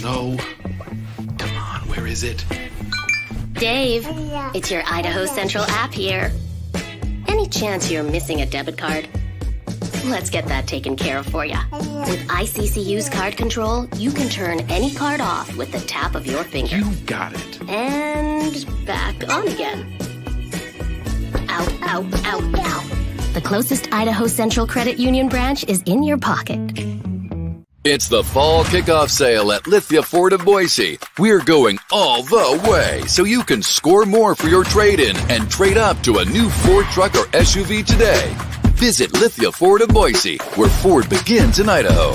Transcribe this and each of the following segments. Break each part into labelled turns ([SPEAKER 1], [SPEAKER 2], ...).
[SPEAKER 1] So, come on, where is it?
[SPEAKER 2] Dave, it's your Idaho Central app here. Any chance you're missing a debit card? Let's get that taken care of for you. With ICCU's card control, you can turn any card off with the tap of your finger.
[SPEAKER 1] You got it.
[SPEAKER 2] And back on again. Out, out, out, out. The closest Idaho Central Credit Union branch is in your pocket.
[SPEAKER 3] It's the fall kickoff sale at Lithia Ford of Boise. We're going all the way so you can score more for your trade-in and trade up to a new Ford truck or SUV today. Visit Lithia Ford of Boise, where Ford begins in Idaho.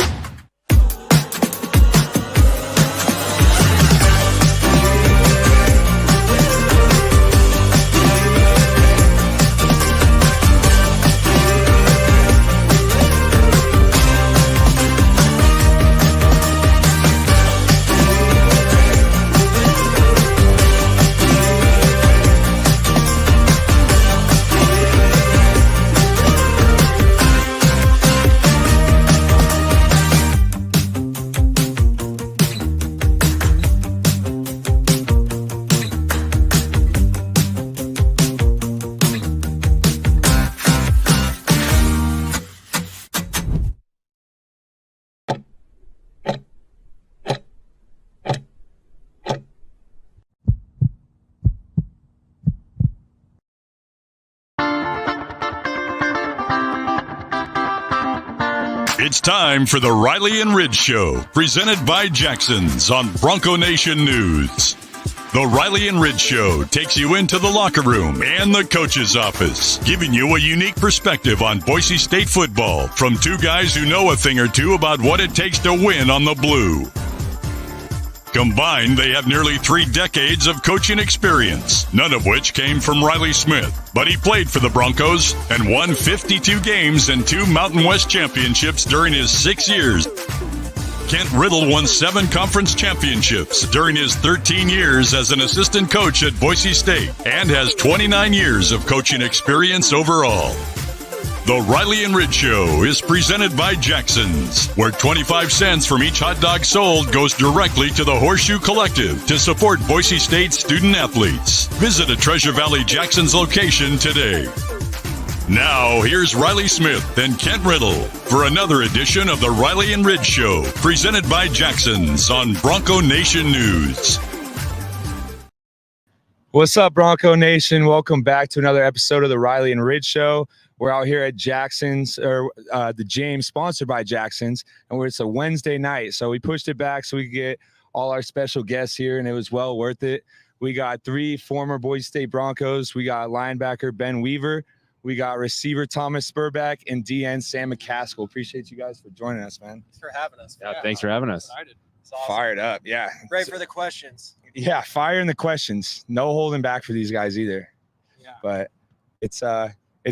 [SPEAKER 4] It's time for the Riley and Ridge Show, presented by Jackson's on Bronco Nation News. The Riley and Ridge Show takes you into the locker room and the coach's office, giving you a unique perspective on Boise State football from two guys who know a thing or two about what it takes to win on the blue. Combined, they have nearly 3 decades of coaching experience, none of which came from Riley Smith. But he played for the Broncos and won 52 games and 2 Mountain West championships during his 6 years. Kent Riddle won 7 conference championships during his 13 years as an assistant coach at Boise State and has 29 years of coaching experience overall. The Riley and Ridge Show is presented by Jackson's, where 25 cents from each hot dog sold goes directly to the Horseshoe Collective to support Boise State student athletes. Visit a Treasure Valley Jackson's location today. Now, here's Riley Smith and Kent Riddle for another edition of the Riley and Ridge Show, presented by Jackson's on Bronco Nation News.
[SPEAKER 5] What's up, Bronco Nation? Welcome back to another episode of the Riley and Ridge Show. We're out here at Jackson's, or the James, sponsored by Jackson's, and it's a Wednesday night. So we pushed it back so we could get all our special guests here, and it was well worth it. We got 3 former Boise State Broncos. We got linebacker Ben Weaver. We got receiver Thomas Sperbeck and DN Sam McCaskill. Appreciate you guys for joining us, man.
[SPEAKER 6] Thanks for having us.
[SPEAKER 7] Yeah, thanks for having us.
[SPEAKER 6] Excited. It's awesome.
[SPEAKER 5] Fired up, yeah.
[SPEAKER 6] Great for the questions.
[SPEAKER 5] Yeah, firing the questions. No holding back for these guys either.
[SPEAKER 6] Yeah.
[SPEAKER 5] But it's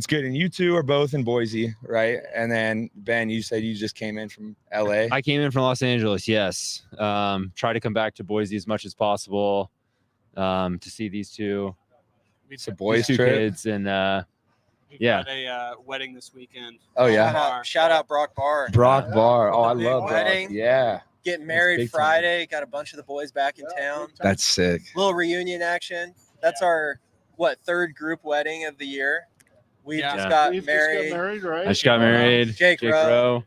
[SPEAKER 5] good. And you two are both in Boise, right? And then, Ben, you said you just came in from LA.
[SPEAKER 7] I came in from Los Angeles, yes. Try to come back to Boise as much as possible to see these two.
[SPEAKER 5] It's a boys'
[SPEAKER 7] two
[SPEAKER 5] trip.
[SPEAKER 7] kids, and
[SPEAKER 8] We've
[SPEAKER 7] yeah.
[SPEAKER 8] got a wedding this weekend.
[SPEAKER 5] Oh, yeah.
[SPEAKER 6] Shout out Brock Barr.
[SPEAKER 5] Brock Barr. Oh, I
[SPEAKER 6] Big
[SPEAKER 5] love Brock.
[SPEAKER 6] wedding.
[SPEAKER 5] Yeah.
[SPEAKER 6] Getting
[SPEAKER 5] big
[SPEAKER 6] married
[SPEAKER 5] time.
[SPEAKER 6] Friday. Got a bunch of the boys back in town.
[SPEAKER 5] That's sick.
[SPEAKER 6] Little reunion action. That's our, 3rd group wedding of the year. We just got married.
[SPEAKER 8] Right?
[SPEAKER 7] I just got married.
[SPEAKER 6] Jake Rowe.
[SPEAKER 7] Rowe.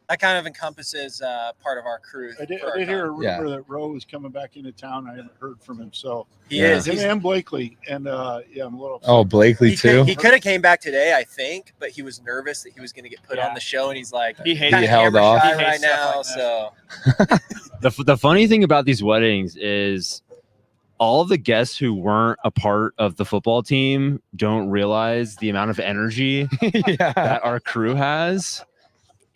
[SPEAKER 6] That kind of encompasses part of our crew.
[SPEAKER 9] I did hear a rumor that Rowe was coming back into town. I haven't heard from him. So
[SPEAKER 6] He is.
[SPEAKER 9] Him and Blakely. And I'm a little upset.
[SPEAKER 5] Oh, Blakely, too?
[SPEAKER 6] He could have came back today, I think, but he was nervous that he was going to get put on the show, and he's like,
[SPEAKER 8] He hates
[SPEAKER 6] kinda
[SPEAKER 5] He held off.
[SPEAKER 6] camera
[SPEAKER 8] He
[SPEAKER 6] shy
[SPEAKER 8] hates
[SPEAKER 6] right
[SPEAKER 8] stuff
[SPEAKER 6] now.
[SPEAKER 8] like that.
[SPEAKER 6] So
[SPEAKER 7] The funny thing about these weddings is all of the guests who weren't a part of the football team don't realize the amount of energy that our crew has.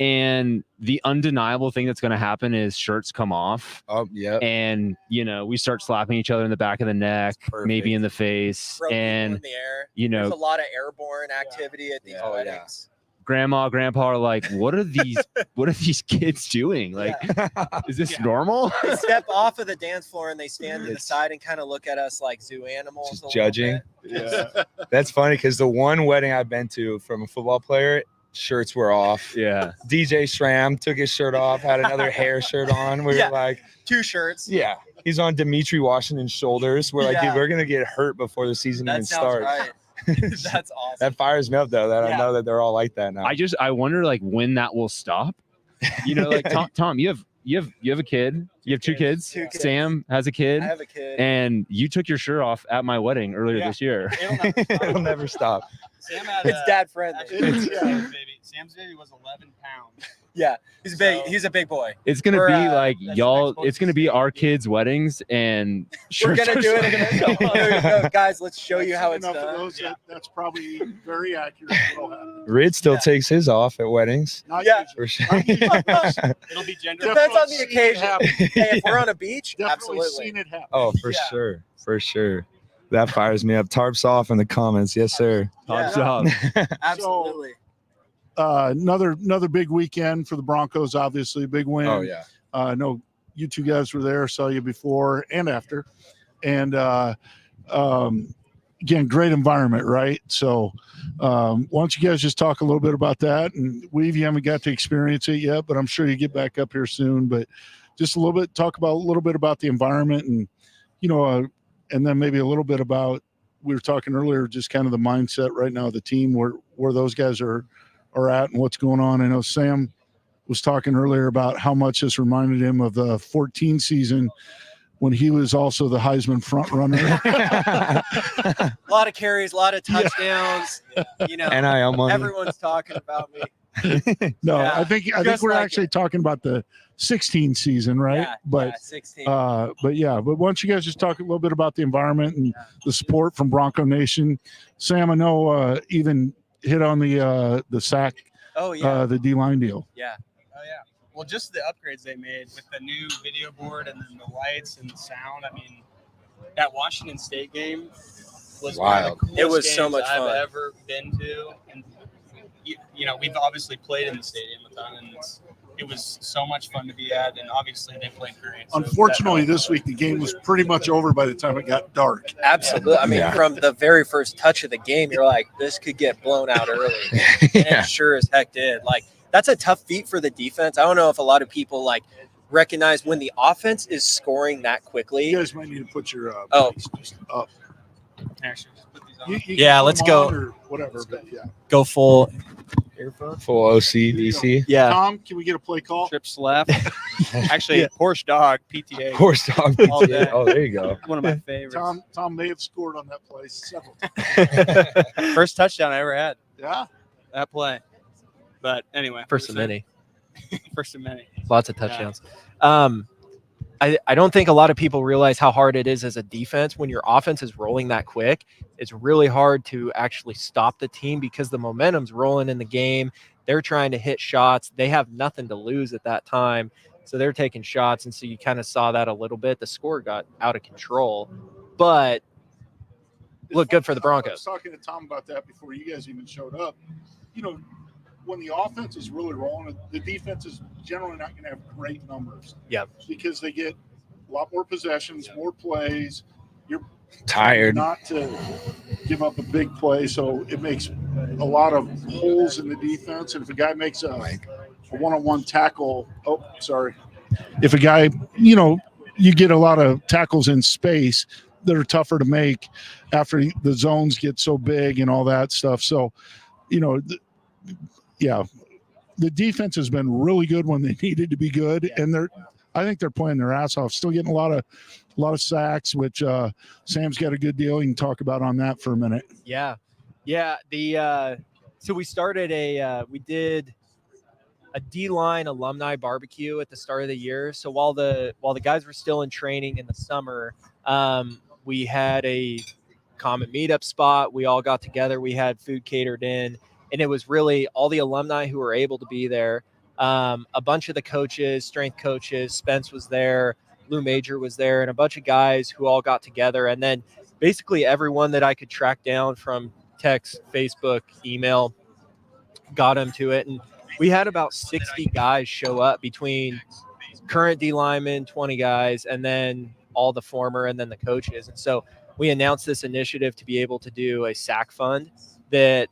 [SPEAKER 7] And the undeniable thing that's going to happen is shirts come off.
[SPEAKER 5] Oh, yeah.
[SPEAKER 7] And, we start slapping each other in the back of the neck, maybe in the face.
[SPEAKER 6] throw people
[SPEAKER 7] And,
[SPEAKER 6] in the air.
[SPEAKER 7] you know,
[SPEAKER 6] There's a lot of airborne activity at these
[SPEAKER 5] Oh, yeah.
[SPEAKER 6] weddings.
[SPEAKER 7] grandma, grandpa are like, what are these kids doing? Like, is this normal?
[SPEAKER 6] They step off of the dance floor and they stand to the side and kind of look at us like zoo animals.
[SPEAKER 5] Just
[SPEAKER 6] a little
[SPEAKER 5] judging.
[SPEAKER 6] bit.
[SPEAKER 9] Yeah.
[SPEAKER 5] That's funny because the one wedding I've been to from a football player, shirts were off.
[SPEAKER 7] Yeah.
[SPEAKER 5] DJ Schramm took his shirt off, had another hair shirt on. We were like,
[SPEAKER 6] 2 shirts.
[SPEAKER 5] yeah. He's on Dimitri Washington's shoulders. We're like, dude, we're gonna get hurt before the season even starts.
[SPEAKER 6] Right. That's awesome.
[SPEAKER 5] That fires me up though. That I know that they're all like that now.
[SPEAKER 7] I wonder like when that will stop. You know, like Tom, you have a kid. You have two kids. Sam has a kid.
[SPEAKER 6] I have a kid.
[SPEAKER 7] And you took your shirt off at my wedding earlier this year.
[SPEAKER 5] It'll never stop.
[SPEAKER 8] Sam had
[SPEAKER 6] It's dad friendly.
[SPEAKER 8] Sam's baby was 11 pounds.
[SPEAKER 6] Yeah, he's big. He's a big boy.
[SPEAKER 7] It's gonna be like y'all. It's gonna be our kids' weddings, and
[SPEAKER 6] we're gonna do it. Guys, let's show you how it's done.
[SPEAKER 9] That's probably very accurate.
[SPEAKER 5] Rid still takes his off at weddings. For sure.
[SPEAKER 8] It'll be gender.
[SPEAKER 6] Depends on the occasion. Hey, if we're on a beach,
[SPEAKER 9] Definitely
[SPEAKER 6] absolutely.
[SPEAKER 9] seen it happen.
[SPEAKER 5] Oh, for sure. That fires me up. Tarps off in the comments. Yes, sir.
[SPEAKER 7] Tarps off.
[SPEAKER 6] Absolutely.
[SPEAKER 9] Another big weekend for the Broncos. Obviously, big win.
[SPEAKER 5] Oh yeah.
[SPEAKER 9] I know you two guys were there. Saw you before and after, and again, great environment, right? So, why don't you guys just talk a little bit about that? And Weave, you haven't got to experience it yet, but I'm sure you get back up here soon. But just a little bit, talk about a little bit about the environment, and and then maybe a little bit about, we were talking earlier, just kind of the mindset right now of the team, where those guys are at and what's going on. I know Sam was talking earlier about how much this reminded him of the 14 season when he was also the Heisman front runner.
[SPEAKER 6] A lot of carries, a lot of touchdowns.
[SPEAKER 5] NIL money.
[SPEAKER 6] Everyone's talking about me.
[SPEAKER 9] I think we're actually talking about the 16 season, right?
[SPEAKER 6] But 16.
[SPEAKER 9] But why don't you guys just talk a little bit about the environment and the support from Bronco Nation? Sam, I know even hit on the sack, the D-line deal.
[SPEAKER 8] Yeah. Oh yeah. Well, just the upgrades they made with the new video board and then the lights and the sound. I mean, that Washington State game was
[SPEAKER 5] wild.
[SPEAKER 8] One of the
[SPEAKER 6] It was
[SPEAKER 8] coolest
[SPEAKER 6] so
[SPEAKER 8] games
[SPEAKER 6] much fun.
[SPEAKER 8] I've ever been to, and we've obviously played in the stadium a ton, and it was so much fun to be at, and obviously they played great. So
[SPEAKER 9] Unfortunately, this week the game was pretty much over by the time it got dark.
[SPEAKER 6] Absolutely. I mean, from the very first touch of the game, you're like, this could get blown out early. And it sure as heck did. Like, that's a tough feat for the defense. I don't know if a lot of people recognize when the offense is scoring that quickly.
[SPEAKER 9] You guys might need to put your just up.
[SPEAKER 8] Actually, just put these on.
[SPEAKER 9] You
[SPEAKER 6] Yeah,
[SPEAKER 9] can
[SPEAKER 6] let's
[SPEAKER 9] put
[SPEAKER 6] go.
[SPEAKER 9] them on or whatever, but
[SPEAKER 6] Go full.
[SPEAKER 5] Full OC, DC.
[SPEAKER 6] Yeah.
[SPEAKER 9] Tom, can we get a play call?
[SPEAKER 8] Trips left. Actually, Porsche Dog, PTA.
[SPEAKER 5] Horse dog.
[SPEAKER 8] All day.
[SPEAKER 5] Oh, there you go.
[SPEAKER 8] One of my favorites.
[SPEAKER 9] Tom may have scored on that play several times.
[SPEAKER 8] First touchdown I ever had.
[SPEAKER 9] Yeah.
[SPEAKER 8] That play. But anyway.
[SPEAKER 10] First of many.
[SPEAKER 8] First of many.
[SPEAKER 10] Lots of touchdowns. I don't think a lot of people realize how hard it is as a defense when your offense is rolling that quick. It's really hard to actually stop the team because the momentum's rolling in the game. They're trying to hit shots. They have nothing to lose at that time. So they're taking shots. And so you kind of saw that a little bit. The score got out of control, but looked good for the Broncos.
[SPEAKER 9] I was talking to Tom about that before you guys even showed up. When the offense is really rolling, the defense is generally not going to have great numbers.
[SPEAKER 10] Yeah.
[SPEAKER 9] Because they get a lot more possessions, more plays. You're
[SPEAKER 5] Tired.
[SPEAKER 9] not to give up a big play, so it makes a lot of holes in the defense. And if a guy makes a one-on-one tackle, if a guy, you get a lot of tackles in space that are tougher to make after the zones get so big and all that stuff. So, the defense has been really good when they needed to be good, and I think they're playing their ass off. Still getting a lot of sacks, which Sam's got a good deal. You can talk about on that for a minute.
[SPEAKER 10] Yeah. So we started we did a D-line alumni barbecue at the start of the year. So while the guys were still in training in the summer, we had a common meetup spot. We all got together. We had food catered in. And it was really all the alumni who were able to be there. A bunch of the coaches, strength coaches, Spence was there, Lou Major was there, and a bunch of guys who all got together. And then basically everyone that I could track down from text, Facebook, email, got them to it. And we had about 60 guys show up between current D linemen, 20 guys, and then all the former and then the coaches. And so we announced this initiative to be able to do a sack fund that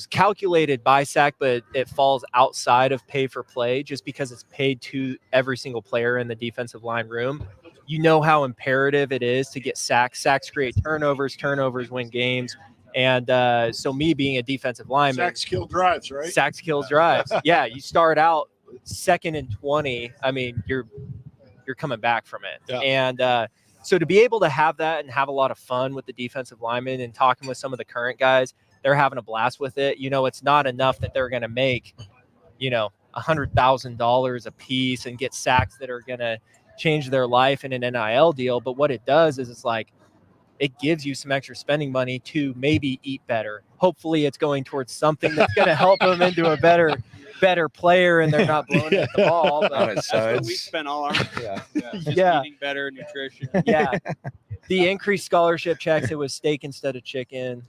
[SPEAKER 10] calculated by SAC, but it falls outside of pay for play just because it's paid to every single player in the defensive line room. You know how imperative it is to get sacks. Sacks create turnovers win games. And so me being a defensive lineman,
[SPEAKER 9] Sacks kill drives, right?
[SPEAKER 10] Sacks kills drives. Yeah, you start out 2nd and 20. I mean, you're coming back from it.
[SPEAKER 9] Yeah.
[SPEAKER 10] And so to be able to have that and have a lot of fun with the defensive linemen and talking with some of the current guys, they're having a blast with it. You know, it's not enough that they're going to make, you know, $100,000 a piece and get sacks that are going to change their life in an NIL deal. But what it does is it's like, it gives you some extra spending money to maybe eat better. Hopefully it's going towards something that's going to help them into a better player and they're not blowing at the ball. But
[SPEAKER 8] that's what we spent all our just eating better nutrition.
[SPEAKER 10] Yeah. The increased scholarship checks, it was steak instead of chicken.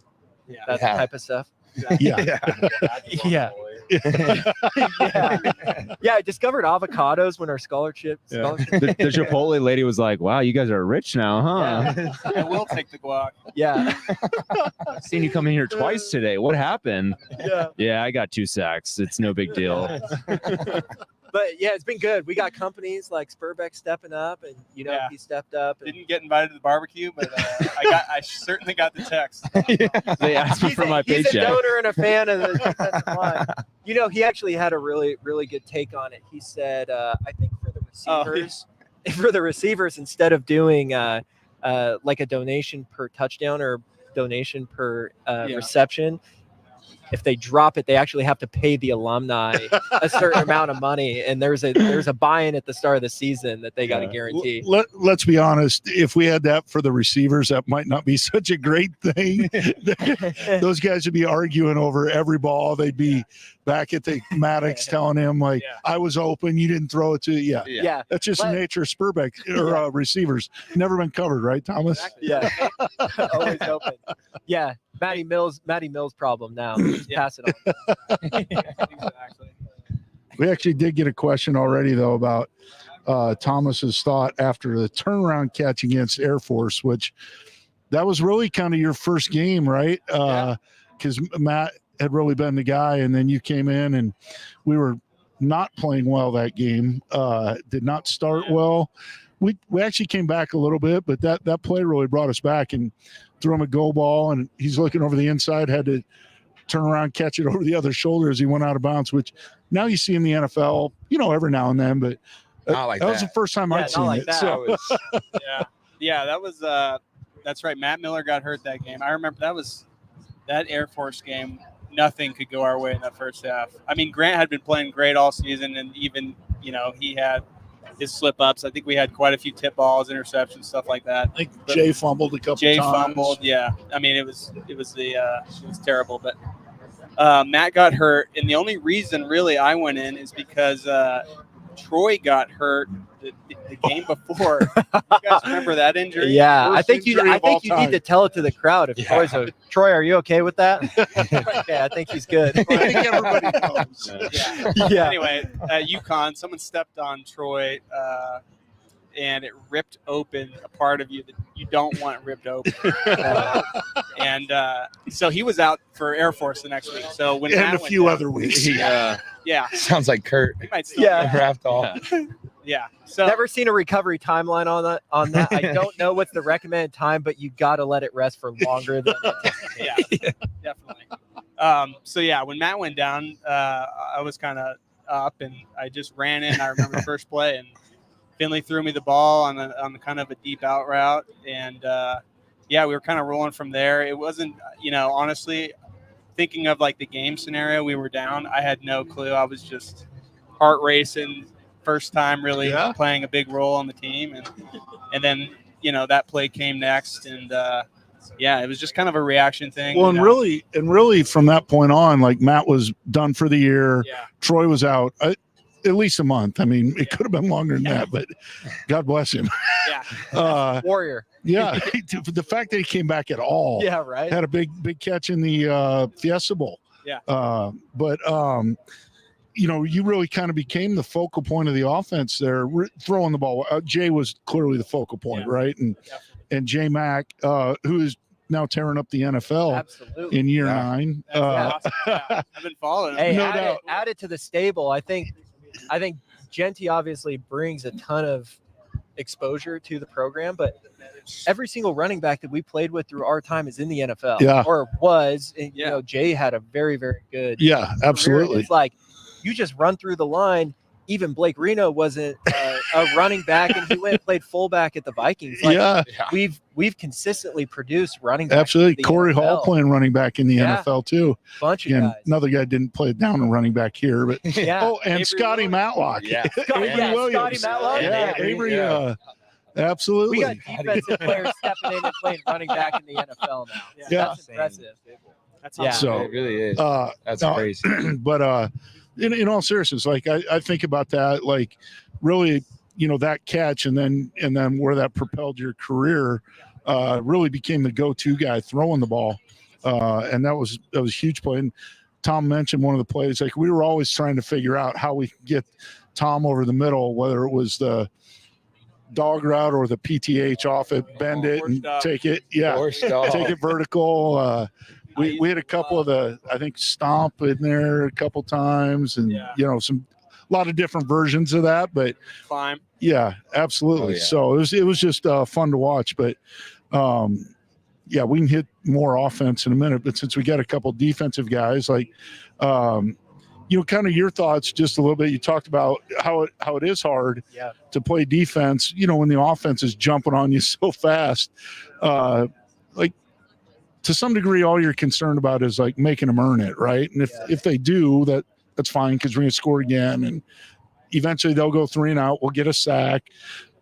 [SPEAKER 8] Yeah.
[SPEAKER 10] That type of stuff.
[SPEAKER 9] Yeah.
[SPEAKER 10] Yeah. Yeah, I discovered avocados when our scholarship.
[SPEAKER 7] The Chipotle lady was like, "Wow, you guys are rich now, huh?"
[SPEAKER 8] Yeah. I will take the guac.
[SPEAKER 10] Yeah.
[SPEAKER 7] I've seen you come in here twice today. What happened? Yeah, I got 2 sacks. It's no big deal.
[SPEAKER 10] But yeah, it's been good. We got companies like Sperbeck stepping up, and you know he stepped up. And
[SPEAKER 8] Didn't get invited to the barbecue, but I certainly got the text.
[SPEAKER 7] They asked me for my paycheck.
[SPEAKER 10] He's a donor and a fan of the defensive line. You know, he actually had a really, really good take on it. He said, I think for the receivers, instead of doing like a donation per touchdown or donation per reception, if they drop it, they actually have to pay the alumni a certain amount of money, and there's a buy-in at the start of the season that they got to guarantee.
[SPEAKER 9] Let's be honest. If we had that for the receivers, that might not be such a great thing. Those guys would be arguing over every ball. They'd be back at the Maddox telling him like, "I was open, you didn't throw it to." Yeah. That's just the nature of Sperbeck or receivers. Never been covered, right, Thomas?
[SPEAKER 10] Yeah, always open. Yeah, Matty Mills problem now. Pass it on.
[SPEAKER 8] Exactly.
[SPEAKER 9] We actually did get a question already though about Thomas's thought after the turnaround catch against Air Force, which that was really kind of your first game, right? Because Matt had really been the guy, and then you came in and we were not playing well that game. Did not start well. We actually came back a little bit, but that play really brought us back and threw him a go ball, and he's looking over the inside, had to turn around, catch it over the other shoulder as he went out of bounds, which now you see in the NFL, you know, every now and then, but
[SPEAKER 5] like
[SPEAKER 9] that was the first time I'd seen it. So.
[SPEAKER 8] That was that's right. Matt Miller got hurt that game. I remember that Air Force game. Nothing could go our way in that first half. I mean, Grant had been playing great all season, and even, you know, he had his slip-ups. I think we had quite a few tip balls, interceptions, stuff like that.
[SPEAKER 9] I think Jay fumbled a couple times.
[SPEAKER 8] Jay fumbled, yeah. I mean, it was terrible. But Matt got hurt, and the only reason really I went in is because Troy got hurt the game before. You guys remember that injury?
[SPEAKER 10] Yeah, I think you need to tell it to the crowd. If Troy, are you okay with that? Yeah, I think he's good.
[SPEAKER 9] I think everybody knows.
[SPEAKER 10] Yeah.
[SPEAKER 8] Anyway, at UConn, someone stepped on Troy, and it ripped open a part of you that you don't want ripped open. And so he was out for Air Force the next week. So when
[SPEAKER 9] and
[SPEAKER 8] Matt
[SPEAKER 9] a few other weeks.
[SPEAKER 8] Yeah.
[SPEAKER 5] Sounds like Kurt.
[SPEAKER 8] He might still
[SPEAKER 5] Draft all.
[SPEAKER 8] Yeah. So
[SPEAKER 10] Never seen a recovery timeline on that. I don't know what's the recommended time, but you got to let it rest for longer than
[SPEAKER 8] definitely. So yeah, when Matt went down, I was kind of up, and I just ran in. I remember the first play, and Finley threw me the ball on the kind of a deep out route, and we were kind of rolling from there. It wasn't, honestly, thinking of like the game scenario, we were down. I had no clue. I was just heart racing. First time really playing a big role on the team, and then that play came next, and it was just kind of a reaction thing.
[SPEAKER 9] Well, and really from that point on, like Matt was done for the year. Troy was out at least a month. I mean, it could have been longer than that, but God bless him.
[SPEAKER 10] Warrior.
[SPEAKER 9] Yeah, the fact that he came back at all.
[SPEAKER 10] Yeah, right.
[SPEAKER 9] Had a big catch in the Fiesta Bowl. You really kind of became the focal point of the offense there, throwing the ball. Jay was clearly the focal point, right? And Jay Mack, who is now tearing up the NFL
[SPEAKER 10] Absolutely.
[SPEAKER 9] in year 9.
[SPEAKER 8] That's awesome. Yeah, I've been following him.
[SPEAKER 10] Hey,
[SPEAKER 9] No
[SPEAKER 10] add it to the stable. I think Genty obviously brings a ton of exposure to the program, but every single running back that we played with through our time is in the NFL.
[SPEAKER 9] Yeah.
[SPEAKER 10] Or was. And, you know, Jay had a very, very good
[SPEAKER 9] Yeah, absolutely.
[SPEAKER 10] career. It's like you just run through the line. Even Blake Reno wasn't a running back, and he went and played fullback at the Vikings. Like, we've consistently produced running backs.
[SPEAKER 9] Absolutely. Corey Hall playing running back in the NFL too.
[SPEAKER 10] Bunch of
[SPEAKER 9] Again,
[SPEAKER 10] guys.
[SPEAKER 9] another guy didn't play down and running back here, but
[SPEAKER 10] Yeah.
[SPEAKER 9] oh, and
[SPEAKER 10] Avery
[SPEAKER 9] Scotty
[SPEAKER 10] Williams.
[SPEAKER 9] Matlock.
[SPEAKER 5] Yeah.
[SPEAKER 9] Avery Williams.
[SPEAKER 10] Scotty Matlock.
[SPEAKER 9] Yeah, Avery. Absolutely.
[SPEAKER 10] We got defensive players stepping in and playing running back in the NFL now.
[SPEAKER 9] Yeah.
[SPEAKER 10] That's impressive.
[SPEAKER 8] That's
[SPEAKER 10] Yeah.
[SPEAKER 9] So
[SPEAKER 5] It really is. That's
[SPEAKER 9] no,
[SPEAKER 5] crazy.
[SPEAKER 9] But in all seriousness, like I think about that, like really, that catch and then where that propelled your career, really became the go-to guy throwing the ball, and that was a huge play. And Tom mentioned one of the plays. Like we were always trying to figure out how we could get Tom over the middle, whether it was the dog route or the PTH off it, bend it and take it. Yeah, take it vertical. We had a couple of I think stomp in there a couple times, and a lot of different versions of that. But
[SPEAKER 8] Climb.
[SPEAKER 9] yeah, absolutely.
[SPEAKER 5] Oh, yeah.
[SPEAKER 9] So it was just fun to watch. But yeah, we can hit more offense in a minute. But since we got a couple defensive guys, like kind of your thoughts just a little bit. You talked about how it is hard to play defense. When the offense is jumping on you so fast, like. To some degree, all you're concerned about is like making them earn it, right? And if they do, that's fine because we're going to score again, and eventually they'll go 3 and out. We'll get a sack.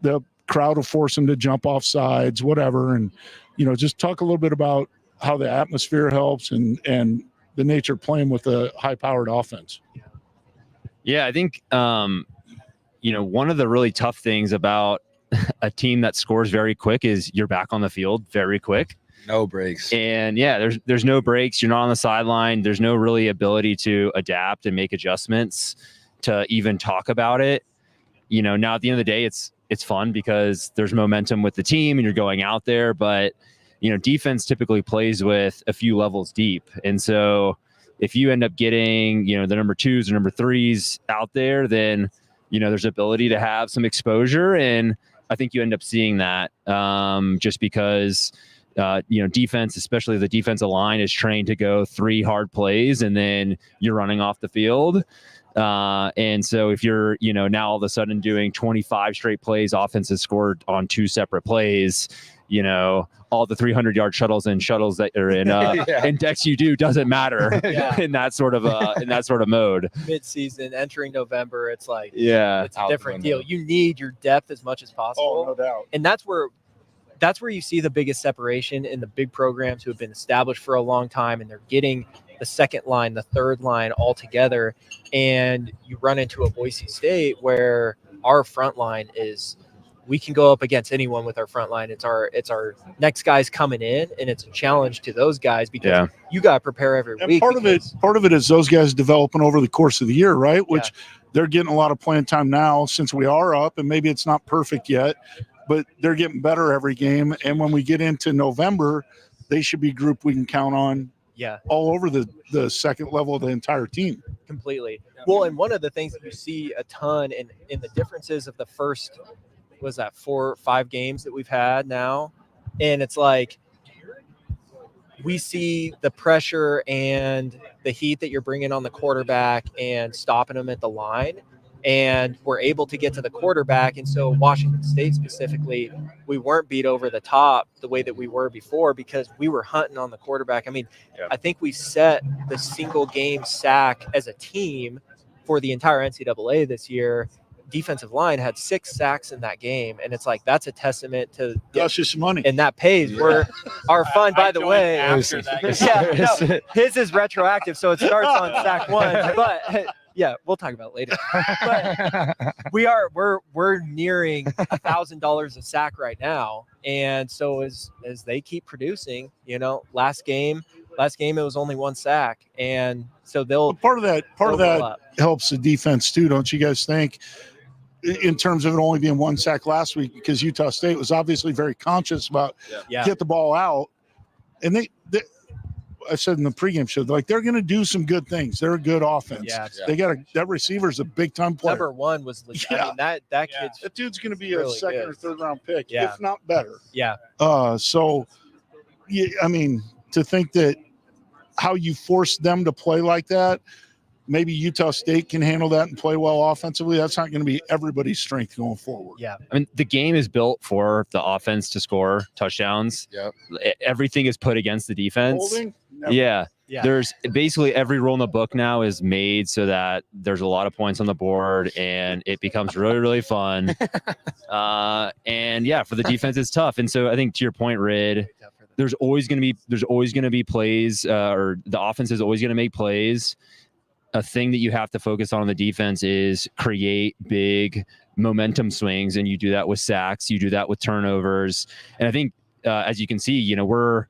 [SPEAKER 9] The crowd will force them to jump off sides, whatever. And just talk a little bit about how the atmosphere helps and the nature of playing with a high-powered offense.
[SPEAKER 7] Yeah, I think one of the really tough things about a team that scores very quick is you're back on the field very quick.
[SPEAKER 5] No breaks.
[SPEAKER 7] And there's no breaks. You're not on the sideline. There's no really ability to adapt and make adjustments to even talk about it. Now at the end of the day, it's fun because there's momentum with the team and you're going out there, but defense typically plays with a few levels deep. And so if you end up getting, the number 2s or number 3s out there, then, there's ability to have some exposure. And I think you end up seeing that just because defense, especially the defensive line, is trained to go 3 hard plays and then you're running off the field. And so if you're, now all of a sudden doing 25 straight plays, offense has scored on 2 separate plays, all the 300-yard shuttles that are in index you do doesn't matter in that sort of mode.
[SPEAKER 10] Mid-season, entering November, it's like it's a different deal. You need your depth as much as possible.
[SPEAKER 9] Oh, no doubt.
[SPEAKER 10] And that's where you see the biggest separation in the big programs who have been established for a long time, and they're getting the second line, the third line all together. And you run into a Boise State where our front line we can go up against anyone with our front line. It's our next guys coming in, and it's a challenge to those guys because you got to prepare every week.
[SPEAKER 9] Part of it is those guys developing over the course of the year, right? Which they're getting a lot of playing time now since we are up, and maybe it's not perfect yet, but they're getting better every game. And when we get into November, they should be a group we can count on all over the second level of the entire team.
[SPEAKER 10] Completely. Well, and one of the things that you see a ton in the differences of the first, 4 or 5 games that we've had now, and it's like we see the pressure and the heat that you're bringing on the quarterback and stopping them at the line. And we're able to get to the quarterback. And so Washington State specifically, we weren't beat over the top the way that we were before because we were hunting on the quarterback. I mean, I think we set the single game sack as a team for the entire NCAA this year. Defensive line had 6 sacks in that game. And it's like, that's a testament to
[SPEAKER 9] that's just money.
[SPEAKER 10] And that pays. Our fund, by the way, his is retroactive. So it starts on sack 1, but yeah, we'll talk about it later. But we're nearing $1,000 a sack right now, and so as they keep producing, last game it was only 1 sack, and so they'll.
[SPEAKER 9] But part of that helps the defense too, don't you guys think? In terms of it only being 1 sack last week, because Utah State was obviously very conscious about get the ball out. and I said in the pregame show, like they're going to do some good things. They're a good offense.
[SPEAKER 10] Yeah.
[SPEAKER 9] They got that receiver's a big time player.
[SPEAKER 10] Number one was legit. I mean, that kid's
[SPEAKER 9] That dude's going to be
[SPEAKER 10] really
[SPEAKER 9] a second
[SPEAKER 10] good.
[SPEAKER 9] or third round pick,
[SPEAKER 10] Yeah.
[SPEAKER 9] if not better.
[SPEAKER 10] Yeah.
[SPEAKER 9] So, yeah, I mean, to think that how you force them to play like that, maybe Utah State can handle that and play well offensively. That's not going to be everybody's strength going forward.
[SPEAKER 10] Yeah.
[SPEAKER 7] I mean, the game is built for the offense to score touchdowns.
[SPEAKER 5] Yep.
[SPEAKER 7] Everything is put against the defense.
[SPEAKER 9] Holding? Never.
[SPEAKER 7] Yeah.
[SPEAKER 10] Yeah.
[SPEAKER 7] There's basically every rule in the book now is made so that there's a lot of points on the board and it becomes really, really fun. And yeah, for the defense, it's tough. And so I think to your point, Rid, there's always going to be plays, or the offense is always going to make plays. A thing that you have to focus on the defense is create big momentum swings, and you do that with sacks, you do that with turnovers. And I think, as you can see, we're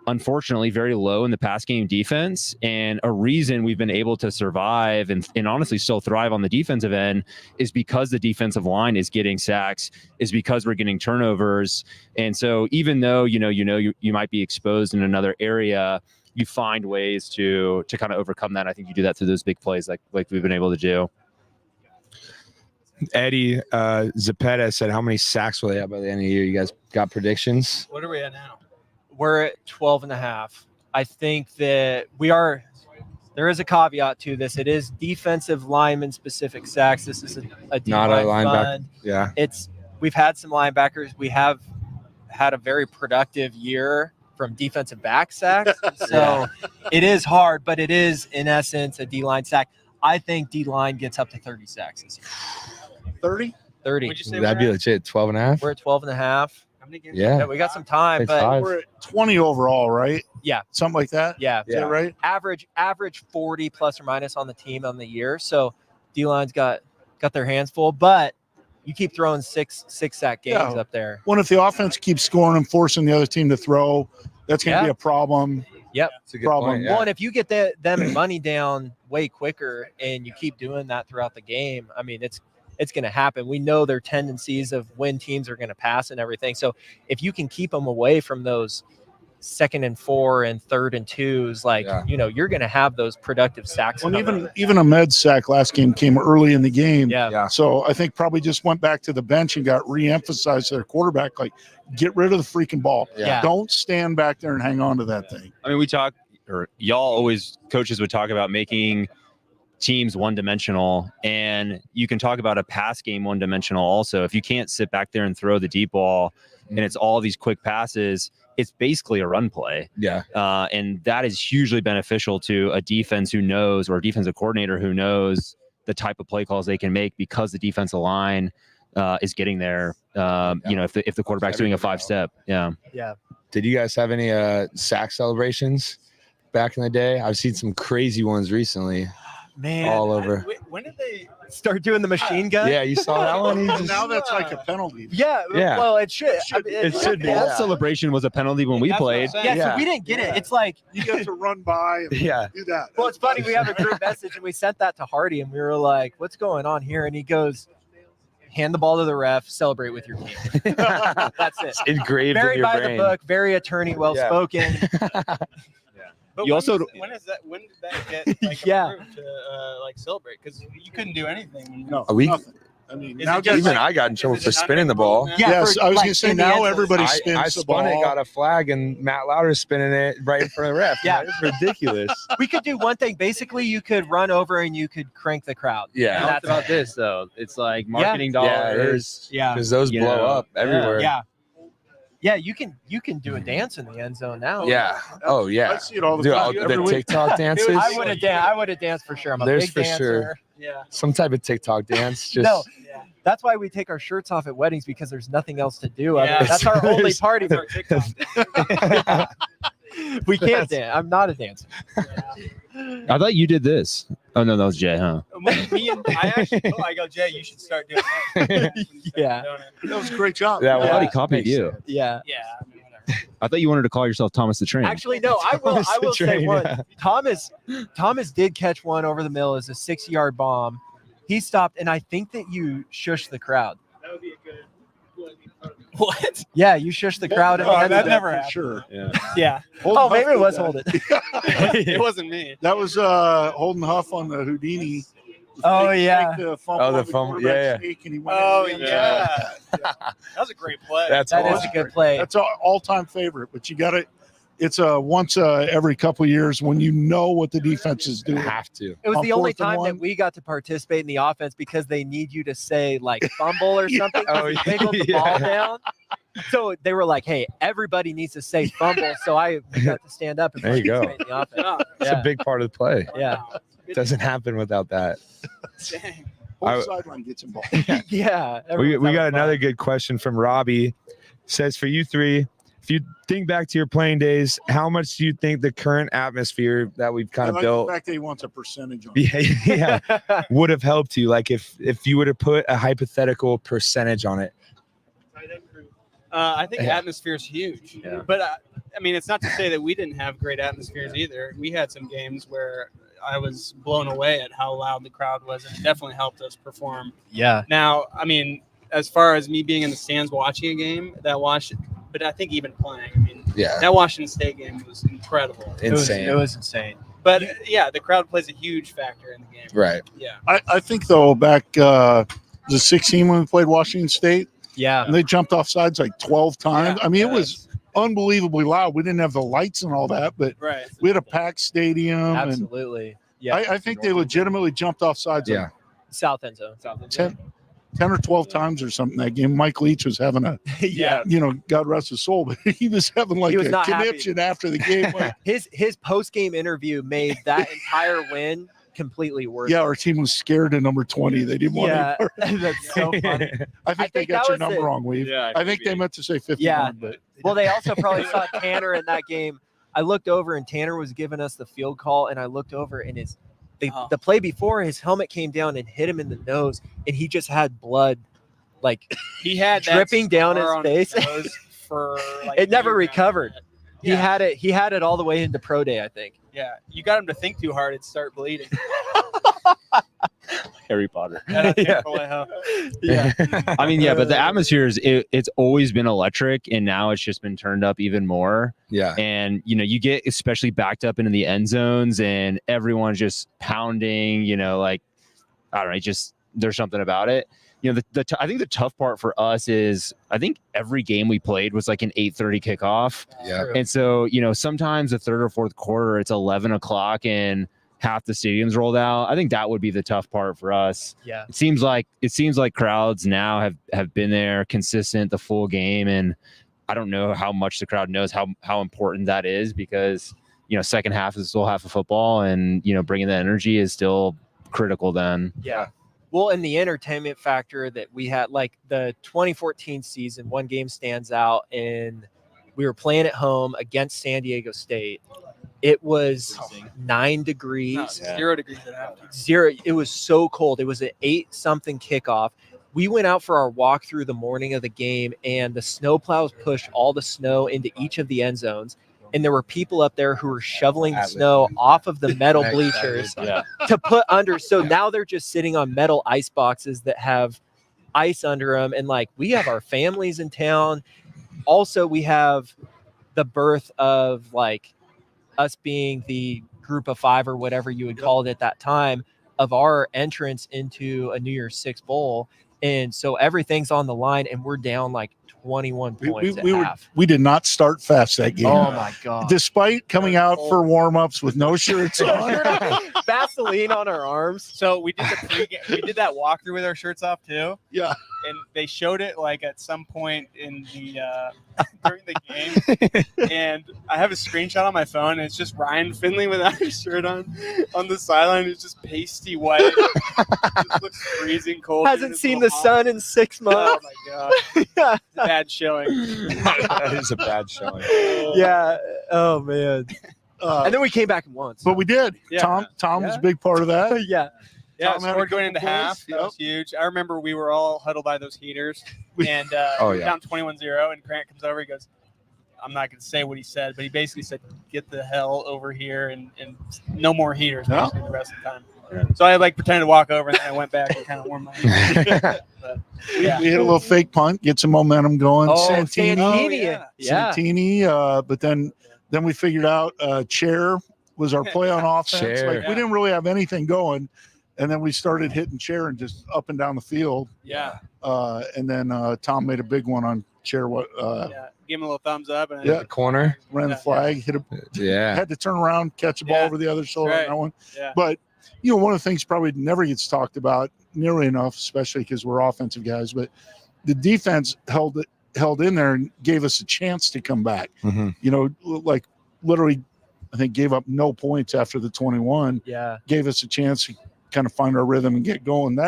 [SPEAKER 7] unfortunately very low in the pass game defense, and a reason we've been able to survive and honestly still thrive on the defensive end is because the defensive line is getting sacks, is because we're getting turnovers. And so even though you might be exposed in another area, you find ways to kind of overcome that. I think you do that through those big plays like we've been able to do.
[SPEAKER 5] Eddie Zapeta said, how many sacks will they have by the end of the year? You guys got predictions?
[SPEAKER 8] What are we at now?
[SPEAKER 10] We're at 12.5. I think that there is a caveat to this. It is defensive lineman specific sacks. This is a
[SPEAKER 5] Not a
[SPEAKER 10] D-line
[SPEAKER 5] linebacker.
[SPEAKER 10] fund.
[SPEAKER 5] Yeah.
[SPEAKER 10] We've had some linebackers. We have had a very productive year from defensive back sacks. So it is hard, but it is in essence a D-line sack. I think D-line gets up to 30 sacks this year.
[SPEAKER 9] 30?
[SPEAKER 10] 30.
[SPEAKER 8] What'd you say?
[SPEAKER 5] That'd be legit. 12 and a half?
[SPEAKER 10] We're at 12.5.
[SPEAKER 8] How many games?
[SPEAKER 5] Yeah.
[SPEAKER 10] Yeah, we got some time,
[SPEAKER 5] It's
[SPEAKER 10] but
[SPEAKER 5] five.
[SPEAKER 9] We're at 20 overall, right?
[SPEAKER 10] Yeah.
[SPEAKER 9] Something like that?
[SPEAKER 10] yeah,
[SPEAKER 9] Is that right?
[SPEAKER 10] average 40 plus or minus on the team on the year. So D-line's got their hands full, but you keep throwing six sack games
[SPEAKER 9] Yeah.
[SPEAKER 10] up there.
[SPEAKER 9] Well, if the offense keeps scoring and forcing the other team to throw, that's going to
[SPEAKER 10] Yeah.
[SPEAKER 9] be a problem.
[SPEAKER 10] Yep.
[SPEAKER 5] That's a good
[SPEAKER 9] Problem.
[SPEAKER 5] point.
[SPEAKER 10] Well,
[SPEAKER 5] Yeah.
[SPEAKER 10] and if you get them money down way quicker and you keep doing that throughout the game, I mean, it's going to happen. We know their tendencies of when teams are going to pass and everything. So if you can keep them away from those 2nd and 4 and 3rd and 2s, you're going to have those productive sacks.
[SPEAKER 9] Well,
[SPEAKER 10] coming.
[SPEAKER 9] even Ahmed's sack last game came early in the game.
[SPEAKER 10] Yeah.
[SPEAKER 5] Yeah.
[SPEAKER 9] So I think probably just went back to the bench and got re-emphasized to their quarterback, like, get rid of the freaking ball.
[SPEAKER 10] Yeah.
[SPEAKER 9] Don't stand back there and hang on to that thing.
[SPEAKER 7] I mean, coaches would talk about making teams one-dimensional, and you can talk about a pass game one-dimensional also. If you can't sit back there and throw the deep ball and it's all these quick passes, it's basically a run play.
[SPEAKER 5] Yeah.
[SPEAKER 7] And that is hugely beneficial to a defense who knows, or a defensive coordinator who knows the type of play calls they can make because the defensive line is getting there. If the quarterback's doing a 5-step. Yeah.
[SPEAKER 10] Yeah.
[SPEAKER 5] Did you guys have any sack celebrations back in the day? I've seen some crazy ones recently.
[SPEAKER 10] Man,
[SPEAKER 5] all over.
[SPEAKER 8] When did they?
[SPEAKER 10] start doing the machine gun.
[SPEAKER 5] Yeah, you saw that one.
[SPEAKER 9] Now that's like a penalty.
[SPEAKER 10] Yeah,
[SPEAKER 5] Yeah.
[SPEAKER 10] well, it should.
[SPEAKER 5] It should be.
[SPEAKER 7] That
[SPEAKER 5] Yeah.
[SPEAKER 7] celebration was a penalty when we
[SPEAKER 8] That's what I'm
[SPEAKER 7] played.
[SPEAKER 8] saying.
[SPEAKER 10] Yeah, so we didn't get it. It's like,
[SPEAKER 9] You get to run by and
[SPEAKER 5] Yeah.
[SPEAKER 9] do that.
[SPEAKER 10] well, it's funny. We have a group message and we sent that to Hardy and we were like, what's going on here? And he goes, hand the ball to the ref, celebrate with your team. That's it.
[SPEAKER 5] It's engraved in
[SPEAKER 10] Very
[SPEAKER 5] your
[SPEAKER 10] by
[SPEAKER 5] brain.
[SPEAKER 10] the book, very attorney, well spoken.
[SPEAKER 8] But
[SPEAKER 7] You
[SPEAKER 8] when
[SPEAKER 7] also-
[SPEAKER 8] when did that get like
[SPEAKER 10] Yeah.
[SPEAKER 8] approved to like celebrate? Because you couldn't do anything.
[SPEAKER 9] No,
[SPEAKER 5] A week?
[SPEAKER 9] nothing. I mean,
[SPEAKER 8] Is
[SPEAKER 9] now
[SPEAKER 8] it just
[SPEAKER 5] Even
[SPEAKER 8] like-
[SPEAKER 5] I got in trouble
[SPEAKER 8] is it
[SPEAKER 5] for
[SPEAKER 8] just
[SPEAKER 5] spinning the ball.
[SPEAKER 8] now?
[SPEAKER 10] Yeah,
[SPEAKER 9] yes,
[SPEAKER 10] for,
[SPEAKER 9] I was
[SPEAKER 10] like,
[SPEAKER 9] going to say
[SPEAKER 10] in the
[SPEAKER 9] now
[SPEAKER 10] end zone.
[SPEAKER 9] everybody
[SPEAKER 5] I
[SPEAKER 9] spins the
[SPEAKER 5] spun
[SPEAKER 9] ball.
[SPEAKER 5] it, got a flag, and Matt Lauder spinning it right in front of the ref.
[SPEAKER 10] Yeah.
[SPEAKER 5] It's ridiculous.
[SPEAKER 10] We could do one thing. Basically, you could run over and you could crank the crowd.
[SPEAKER 5] Yeah.
[SPEAKER 10] And
[SPEAKER 7] That's about this though. It's like marketing
[SPEAKER 5] Yeah, it
[SPEAKER 7] dollars.
[SPEAKER 5] is.
[SPEAKER 10] Yeah.
[SPEAKER 5] Because those
[SPEAKER 7] You
[SPEAKER 5] blow
[SPEAKER 7] know,
[SPEAKER 5] up everywhere.
[SPEAKER 10] Yeah. Yeah, you can do a dance in the end zone now.
[SPEAKER 5] Yeah. Oh,
[SPEAKER 9] I
[SPEAKER 5] yeah.
[SPEAKER 9] see it all the
[SPEAKER 5] Dude,
[SPEAKER 9] time. Every
[SPEAKER 5] the
[SPEAKER 9] week.
[SPEAKER 5] TikTok dances.
[SPEAKER 10] I would have danced for sure. I'm a
[SPEAKER 5] There's
[SPEAKER 10] big
[SPEAKER 5] for
[SPEAKER 10] dancer.
[SPEAKER 5] sure.
[SPEAKER 8] Yeah.
[SPEAKER 5] Some type of TikTok dance. Just
[SPEAKER 10] No,
[SPEAKER 8] Yeah.
[SPEAKER 10] that's why we take our shirts off at weddings because there's nothing else to do.
[SPEAKER 8] Yeah.
[SPEAKER 10] That's our only party.
[SPEAKER 8] Our TikTok.
[SPEAKER 10] We can't dance. I'm not a dancer.
[SPEAKER 7] I thought you did this. Oh no, that was Jay, huh?
[SPEAKER 8] I go, Jay, you should start doing that.
[SPEAKER 10] Yeah.
[SPEAKER 9] That was a great job.
[SPEAKER 5] That
[SPEAKER 7] I thought he
[SPEAKER 5] was-
[SPEAKER 7] copied
[SPEAKER 5] makes
[SPEAKER 7] you.
[SPEAKER 5] sense.
[SPEAKER 10] Yeah.
[SPEAKER 8] Yeah. I mean, whatever.
[SPEAKER 7] I thought you wanted to call yourself Thomas the Train.
[SPEAKER 10] Actually, no. I will.
[SPEAKER 5] Thomas
[SPEAKER 10] I
[SPEAKER 5] the
[SPEAKER 10] will say
[SPEAKER 5] Train,
[SPEAKER 10] one.
[SPEAKER 5] yeah.
[SPEAKER 10] Thomas did catch one over the middle as a 6-yard bomb. He stopped, and I think that you shushed the crowd.
[SPEAKER 8] That would be a good. What?
[SPEAKER 10] Yeah, you shush the crowd.
[SPEAKER 8] Oh, that
[SPEAKER 9] That
[SPEAKER 8] never
[SPEAKER 9] for
[SPEAKER 8] happened.
[SPEAKER 9] sure.
[SPEAKER 8] Yeah.
[SPEAKER 10] Oh, maybe it was Holden.
[SPEAKER 8] It wasn't me.
[SPEAKER 9] That was Holden Huff on the Houdini.
[SPEAKER 10] Oh,
[SPEAKER 9] Fake-
[SPEAKER 10] yeah.
[SPEAKER 9] fake the fumble
[SPEAKER 5] Oh,
[SPEAKER 9] on
[SPEAKER 5] the
[SPEAKER 9] the
[SPEAKER 5] fumble.
[SPEAKER 9] quarterback
[SPEAKER 5] Yeah.
[SPEAKER 9] sneak, and he went
[SPEAKER 8] Oh,
[SPEAKER 9] in the end
[SPEAKER 8] yeah.
[SPEAKER 9] zone.
[SPEAKER 8] That was a great play.
[SPEAKER 5] That's
[SPEAKER 10] That is
[SPEAKER 5] awesome.
[SPEAKER 10] a good play.
[SPEAKER 9] That's an all-time favorite, but you got it. It's once every couple of years when you know what the defense is doing.
[SPEAKER 5] Have to.
[SPEAKER 10] It was
[SPEAKER 9] on
[SPEAKER 10] the only
[SPEAKER 9] 4th and
[SPEAKER 10] time that
[SPEAKER 9] 1.
[SPEAKER 10] we got to participate in the offense because they need you to say like fumble or something.
[SPEAKER 5] Oh,
[SPEAKER 10] They wiggled the ball down. So they were like, "Hey, everybody needs to say fumble." So we got to stand up and
[SPEAKER 5] There you go.
[SPEAKER 10] participate in the offense.
[SPEAKER 5] It's a big part of the play.
[SPEAKER 10] Yeah.
[SPEAKER 5] It doesn't happen without that.
[SPEAKER 8] Dang.
[SPEAKER 9] Whole sideline gets involved.
[SPEAKER 10] Yeah.
[SPEAKER 5] We
[SPEAKER 10] everyone's
[SPEAKER 5] got
[SPEAKER 10] having
[SPEAKER 5] another
[SPEAKER 10] fun.
[SPEAKER 5] good question from Robbie. Says for you three, if you think back to your playing days, how much do you think the current atmosphere that we've kind
[SPEAKER 9] I
[SPEAKER 5] of
[SPEAKER 9] like
[SPEAKER 5] built
[SPEAKER 9] the fact that he wants a percentage on it.
[SPEAKER 5] yeah, would have helped you? Like if you were to put a hypothetical percentage on it.
[SPEAKER 8] I think
[SPEAKER 5] Yeah.
[SPEAKER 8] atmosphere is huge.
[SPEAKER 5] Yeah.
[SPEAKER 8] But I mean, it's not to say that we didn't have great atmospheres either. We had some games where I was blown away at how loud the crowd was, and it definitely helped us perform.
[SPEAKER 10] Yeah.
[SPEAKER 8] Now, I mean, as far as me being in the stands watching a game, but I think even playing, I mean,
[SPEAKER 5] Yeah.
[SPEAKER 8] that Washington State game was incredible.
[SPEAKER 5] Insane.
[SPEAKER 10] It was insane.
[SPEAKER 8] But yeah, the crowd plays a huge factor in the game.
[SPEAKER 5] Right.
[SPEAKER 8] Yeah.
[SPEAKER 9] I think, though, back the 16 when we played Washington State,
[SPEAKER 10] Yeah.
[SPEAKER 9] and they jumped off sides like 12 times.
[SPEAKER 8] Yeah,
[SPEAKER 9] I mean, it was unbelievably loud. We didn't have the lights and all that, but
[SPEAKER 8] Right.
[SPEAKER 9] we had a packed stadium.
[SPEAKER 10] Absolutely. Yeah.
[SPEAKER 9] And I think they legitimately jumped off sides
[SPEAKER 5] Yeah.
[SPEAKER 9] like
[SPEAKER 10] South end zone.
[SPEAKER 9] 10 or 12 times or something that game. Mike Leach was having a,
[SPEAKER 10] Yeah.
[SPEAKER 9] God rest his soul, but he was having like
[SPEAKER 10] He was
[SPEAKER 9] a
[SPEAKER 10] not happy.
[SPEAKER 9] conniption after the game. Like,
[SPEAKER 10] His post game interview made that entire win completely worth
[SPEAKER 9] yeah,
[SPEAKER 10] it.
[SPEAKER 9] our team was scared of number 20. They didn't want
[SPEAKER 10] Yeah,
[SPEAKER 9] to.
[SPEAKER 10] that's so funny.
[SPEAKER 9] I think they
[SPEAKER 10] think
[SPEAKER 9] got
[SPEAKER 10] that
[SPEAKER 9] your
[SPEAKER 10] was
[SPEAKER 9] number
[SPEAKER 10] it.
[SPEAKER 9] wrong, Weave.
[SPEAKER 7] Yeah,
[SPEAKER 9] I think they meant to say 51,
[SPEAKER 10] Yeah.
[SPEAKER 9] but
[SPEAKER 10] Well, they also probably saw Tanner in that game. I looked over and Tanner was giving us the field call, and I looked over and the play before his helmet came down and hit him in the nose, and he just had blood like
[SPEAKER 8] He had that
[SPEAKER 10] dripping down his
[SPEAKER 8] scar on
[SPEAKER 10] face.
[SPEAKER 8] nose for like
[SPEAKER 10] It never
[SPEAKER 8] years after
[SPEAKER 10] recovered.
[SPEAKER 8] that.
[SPEAKER 10] He had it all the way into pro day, I think.
[SPEAKER 8] Yeah, you got him to think too hard; it'd start bleeding.
[SPEAKER 7] Harry Potter.
[SPEAKER 10] Yeah.
[SPEAKER 7] Yeah. I mean, yeah, but the atmosphere it's always been electric, and now it's just been turned up even more.
[SPEAKER 5] Yeah.
[SPEAKER 7] And you get especially backed up into the end zones, and everyone's just pounding. Like I don't know, just there's something about it. I think the tough part for us is I think every game we played was like an 8:30 kickoff.
[SPEAKER 5] Yeah.
[SPEAKER 7] And so, sometimes the third or fourth quarter, it's 11 o'clock and half the stadium's rolled out. I think that would be the tough part for us.
[SPEAKER 10] Yeah.
[SPEAKER 7] It seems like crowds now have been there consistent the full game. And I don't know how much the crowd knows how important that is because, second half is still half of football and, bringing that energy is still critical then.
[SPEAKER 10] Yeah. Well, and the entertainment factor that we had, like the 2014 season, one game stands out, and we were playing at home against San Diego State. It was 9 degrees.
[SPEAKER 8] No, 0 degrees at halftime.
[SPEAKER 10] Zero. It was so cold. It was an 8-something kickoff. We went out for our walk through the morning of the game, and the snowplows pushed all the snow into each of the end zones. And there were people up there who were shoveling the snow off of the metal bleachers to put under. So now they're just sitting on metal ice boxes that have ice under them. And like, we have our families in town. Also, we have the birth of like us being the group of 5 or whatever you would call it at that time of our entrance into a New Year's Six bowl. And so everything's on the line, and we're down like 21 points at half.
[SPEAKER 9] We did not start fast that game.
[SPEAKER 10] Oh my God.
[SPEAKER 9] Despite coming out for warm-ups with no shirts on.
[SPEAKER 10] Vaseline on our arms.
[SPEAKER 8] So we did the pre-game, we did that walkthrough with our shirts off too.
[SPEAKER 9] Yeah.
[SPEAKER 8] And they showed it like at some point in the during the game. And I have a screenshot on my phone, and it's just Ryan Finley without his shirt on the sideline. It's just pasty white. It just looks freezing cold.
[SPEAKER 10] Hasn't seen the sun in 6 months.
[SPEAKER 8] Oh my God. Bad showing.
[SPEAKER 5] That is a bad showing.
[SPEAKER 10] Yeah. Oh man. And then we came back and won.
[SPEAKER 9] But we did.
[SPEAKER 8] Yeah.
[SPEAKER 9] Tom was a big part of that.
[SPEAKER 10] Yeah.
[SPEAKER 8] Yeah,
[SPEAKER 9] Tom had a
[SPEAKER 8] scored going into
[SPEAKER 9] couple
[SPEAKER 8] half.
[SPEAKER 9] plays.
[SPEAKER 8] That was huge. I remember we were all huddled by those heaters, and
[SPEAKER 5] Oh,
[SPEAKER 8] we were
[SPEAKER 5] yeah.
[SPEAKER 8] down 21-0, and Grant comes over. He goes, I'm not going to say what he said, but he basically said, get the hell over here and no more heaters
[SPEAKER 9] Yeah.
[SPEAKER 8] basically the rest of the time. So I like pretended to walk over and then I went back and kind of warmed my hands. But,
[SPEAKER 9] We hit a little fake punt, get some momentum going.
[SPEAKER 10] Santini.
[SPEAKER 9] Santini. But then we figured out chair was our play on offense.
[SPEAKER 5] Chair.
[SPEAKER 9] Like we didn't really have anything going. And then we started hitting chair and just up and down the field.
[SPEAKER 8] Yeah.
[SPEAKER 9] And then Tom made a big one on chair.
[SPEAKER 8] Give him a little thumbs up. And
[SPEAKER 5] The corner.
[SPEAKER 9] Ran the flag, hit a had to turn around, catch a ball over the other shoulder on that one.
[SPEAKER 8] Yeah.
[SPEAKER 9] But one of the things probably never gets talked about nearly enough, especially because we're offensive guys, but the defense held in there and gave us a chance to come back. Like literally, I think gave up no points after the 21.
[SPEAKER 10] Yeah.
[SPEAKER 9] Gave us a chance to kind of find our rhythm and get going.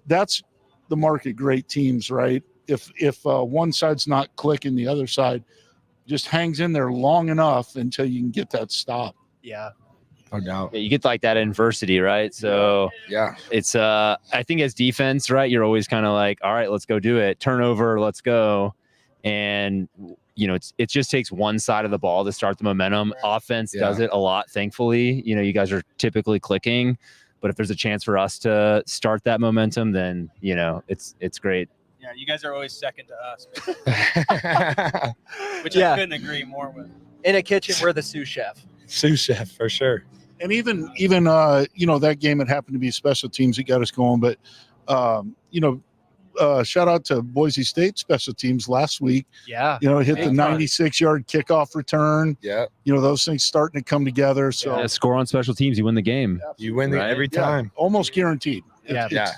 [SPEAKER 9] That's the mark of great teams, right? If one side's not clicking, the other side just hangs in there long enough until you can get that stop.
[SPEAKER 10] Yeah.
[SPEAKER 5] No doubt.
[SPEAKER 7] You get like that adversity, right? So it's I think as defense, right, you're always kind of like, all right, let's go do it. Turnover, let's go. And it just takes one side of the ball to start the momentum. Offense does it a lot, thankfully. You guys are typically clicking, but if there's a chance for us to start that momentum, then it's great.
[SPEAKER 8] Yeah, you guys are always second to us, which I couldn't agree more with.
[SPEAKER 10] In a kitchen, we're the sous chef.
[SPEAKER 5] Sous chef for sure.
[SPEAKER 9] And even that game, it happened to be special teams that got us going. But shout out to Boise State special teams last week.
[SPEAKER 10] Yeah.
[SPEAKER 9] Hit the 96-yard kickoff return.
[SPEAKER 5] Yeah.
[SPEAKER 9] Those things starting to come together. So
[SPEAKER 7] score on special teams, you win the game.
[SPEAKER 5] You win every time.
[SPEAKER 9] Almost guaranteed.
[SPEAKER 10] Yeah.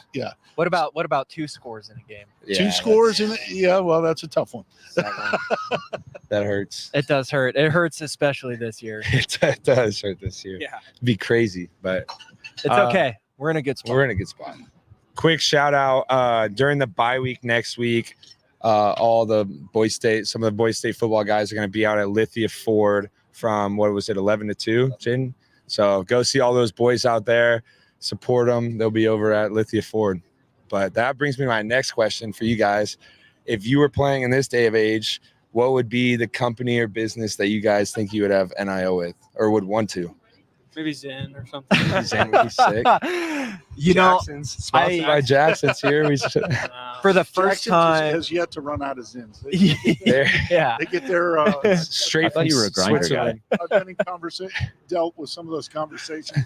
[SPEAKER 10] What about 2 scores in a game?
[SPEAKER 5] Yeah,
[SPEAKER 9] 2 scores in it? Yeah, well, that's a tough one.
[SPEAKER 5] That hurts.
[SPEAKER 10] It does hurt. It hurts especially this year.
[SPEAKER 5] It does hurt this year.
[SPEAKER 8] Yeah.
[SPEAKER 5] It'd be crazy, but
[SPEAKER 10] it's okay. We're in a good spot.
[SPEAKER 5] We're in a good spot. Quick shout out during the bye week next week. All the some of the Boise State football guys are going to be out at Lithia Ford from 11 to 2, Jaden. So go see all those boys out there. Support them. They'll be over at Lithia Ford. But that brings me to my next question for you guys. If you were playing in this day of age, what would be the company or business that you guys think you would have NIL with or would want to?
[SPEAKER 8] Maybe Zen or something.
[SPEAKER 5] Zen would be sick. Jackson's, sponsored by Jackson's here.
[SPEAKER 10] For the first time,
[SPEAKER 9] has yet to run out of Zins. They get their
[SPEAKER 5] straight
[SPEAKER 7] from
[SPEAKER 5] Switzerland.
[SPEAKER 9] I've been in conversation, dealt with some of those conversations.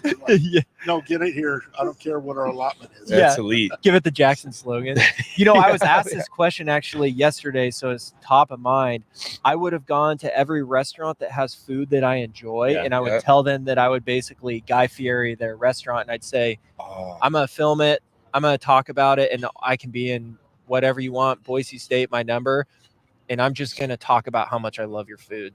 [SPEAKER 9] No, get it here. I don't care what our allotment is.
[SPEAKER 5] That's elite.
[SPEAKER 10] Give it the Jackson slogan. I was asked this question actually yesterday, so it's top of mind. I would have gone to every restaurant that has food that I enjoy, and I would tell them that I would basically Guy Fieri their restaurant, and I'd say, I'm going to film it. I'm going to talk about it, and I can be in whatever you want, Boise State, my number, and I'm just going to talk about how much I love your food.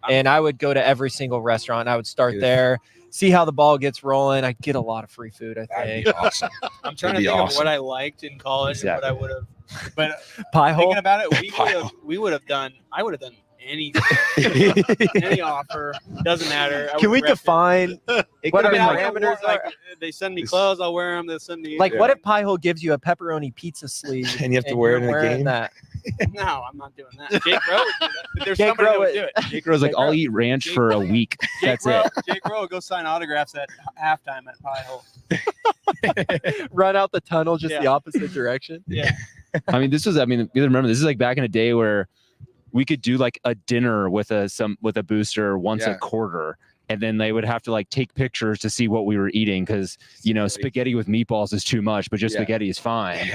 [SPEAKER 10] And I would go to every single restaurant. I would start there, see how the ball gets rolling. I get a lot of free food, I think.
[SPEAKER 5] That'd be awesome.
[SPEAKER 8] I'm trying to think of what I liked in college and what I would have. But
[SPEAKER 10] pie hole?
[SPEAKER 8] Thinking about it, I would have done anything. Any offer, doesn't matter.
[SPEAKER 10] Can we define
[SPEAKER 8] what are the parameters? They send me clothes, I'll wear them. They send me
[SPEAKER 10] what if Pie Hole gives you a pepperoni pizza sleeve
[SPEAKER 5] and you have to wear it in a game?
[SPEAKER 8] No, I'm not doing that. Jake Rowe would do that. But there's somebody that would do it.
[SPEAKER 7] Jake Rowe's like, I'll eat ranch for a week. That's it.
[SPEAKER 8] Jake Rowe would go sign autographs at halftime at Pie Hole.
[SPEAKER 10] Run out the tunnel just the opposite direction.
[SPEAKER 8] Yeah.
[SPEAKER 7] You remember this is like back in a day where we could do like a dinner with a booster once a quarter, and then they would have to like take pictures to see what we were eating because spaghetti with meatballs is too much, but just spaghetti is fine.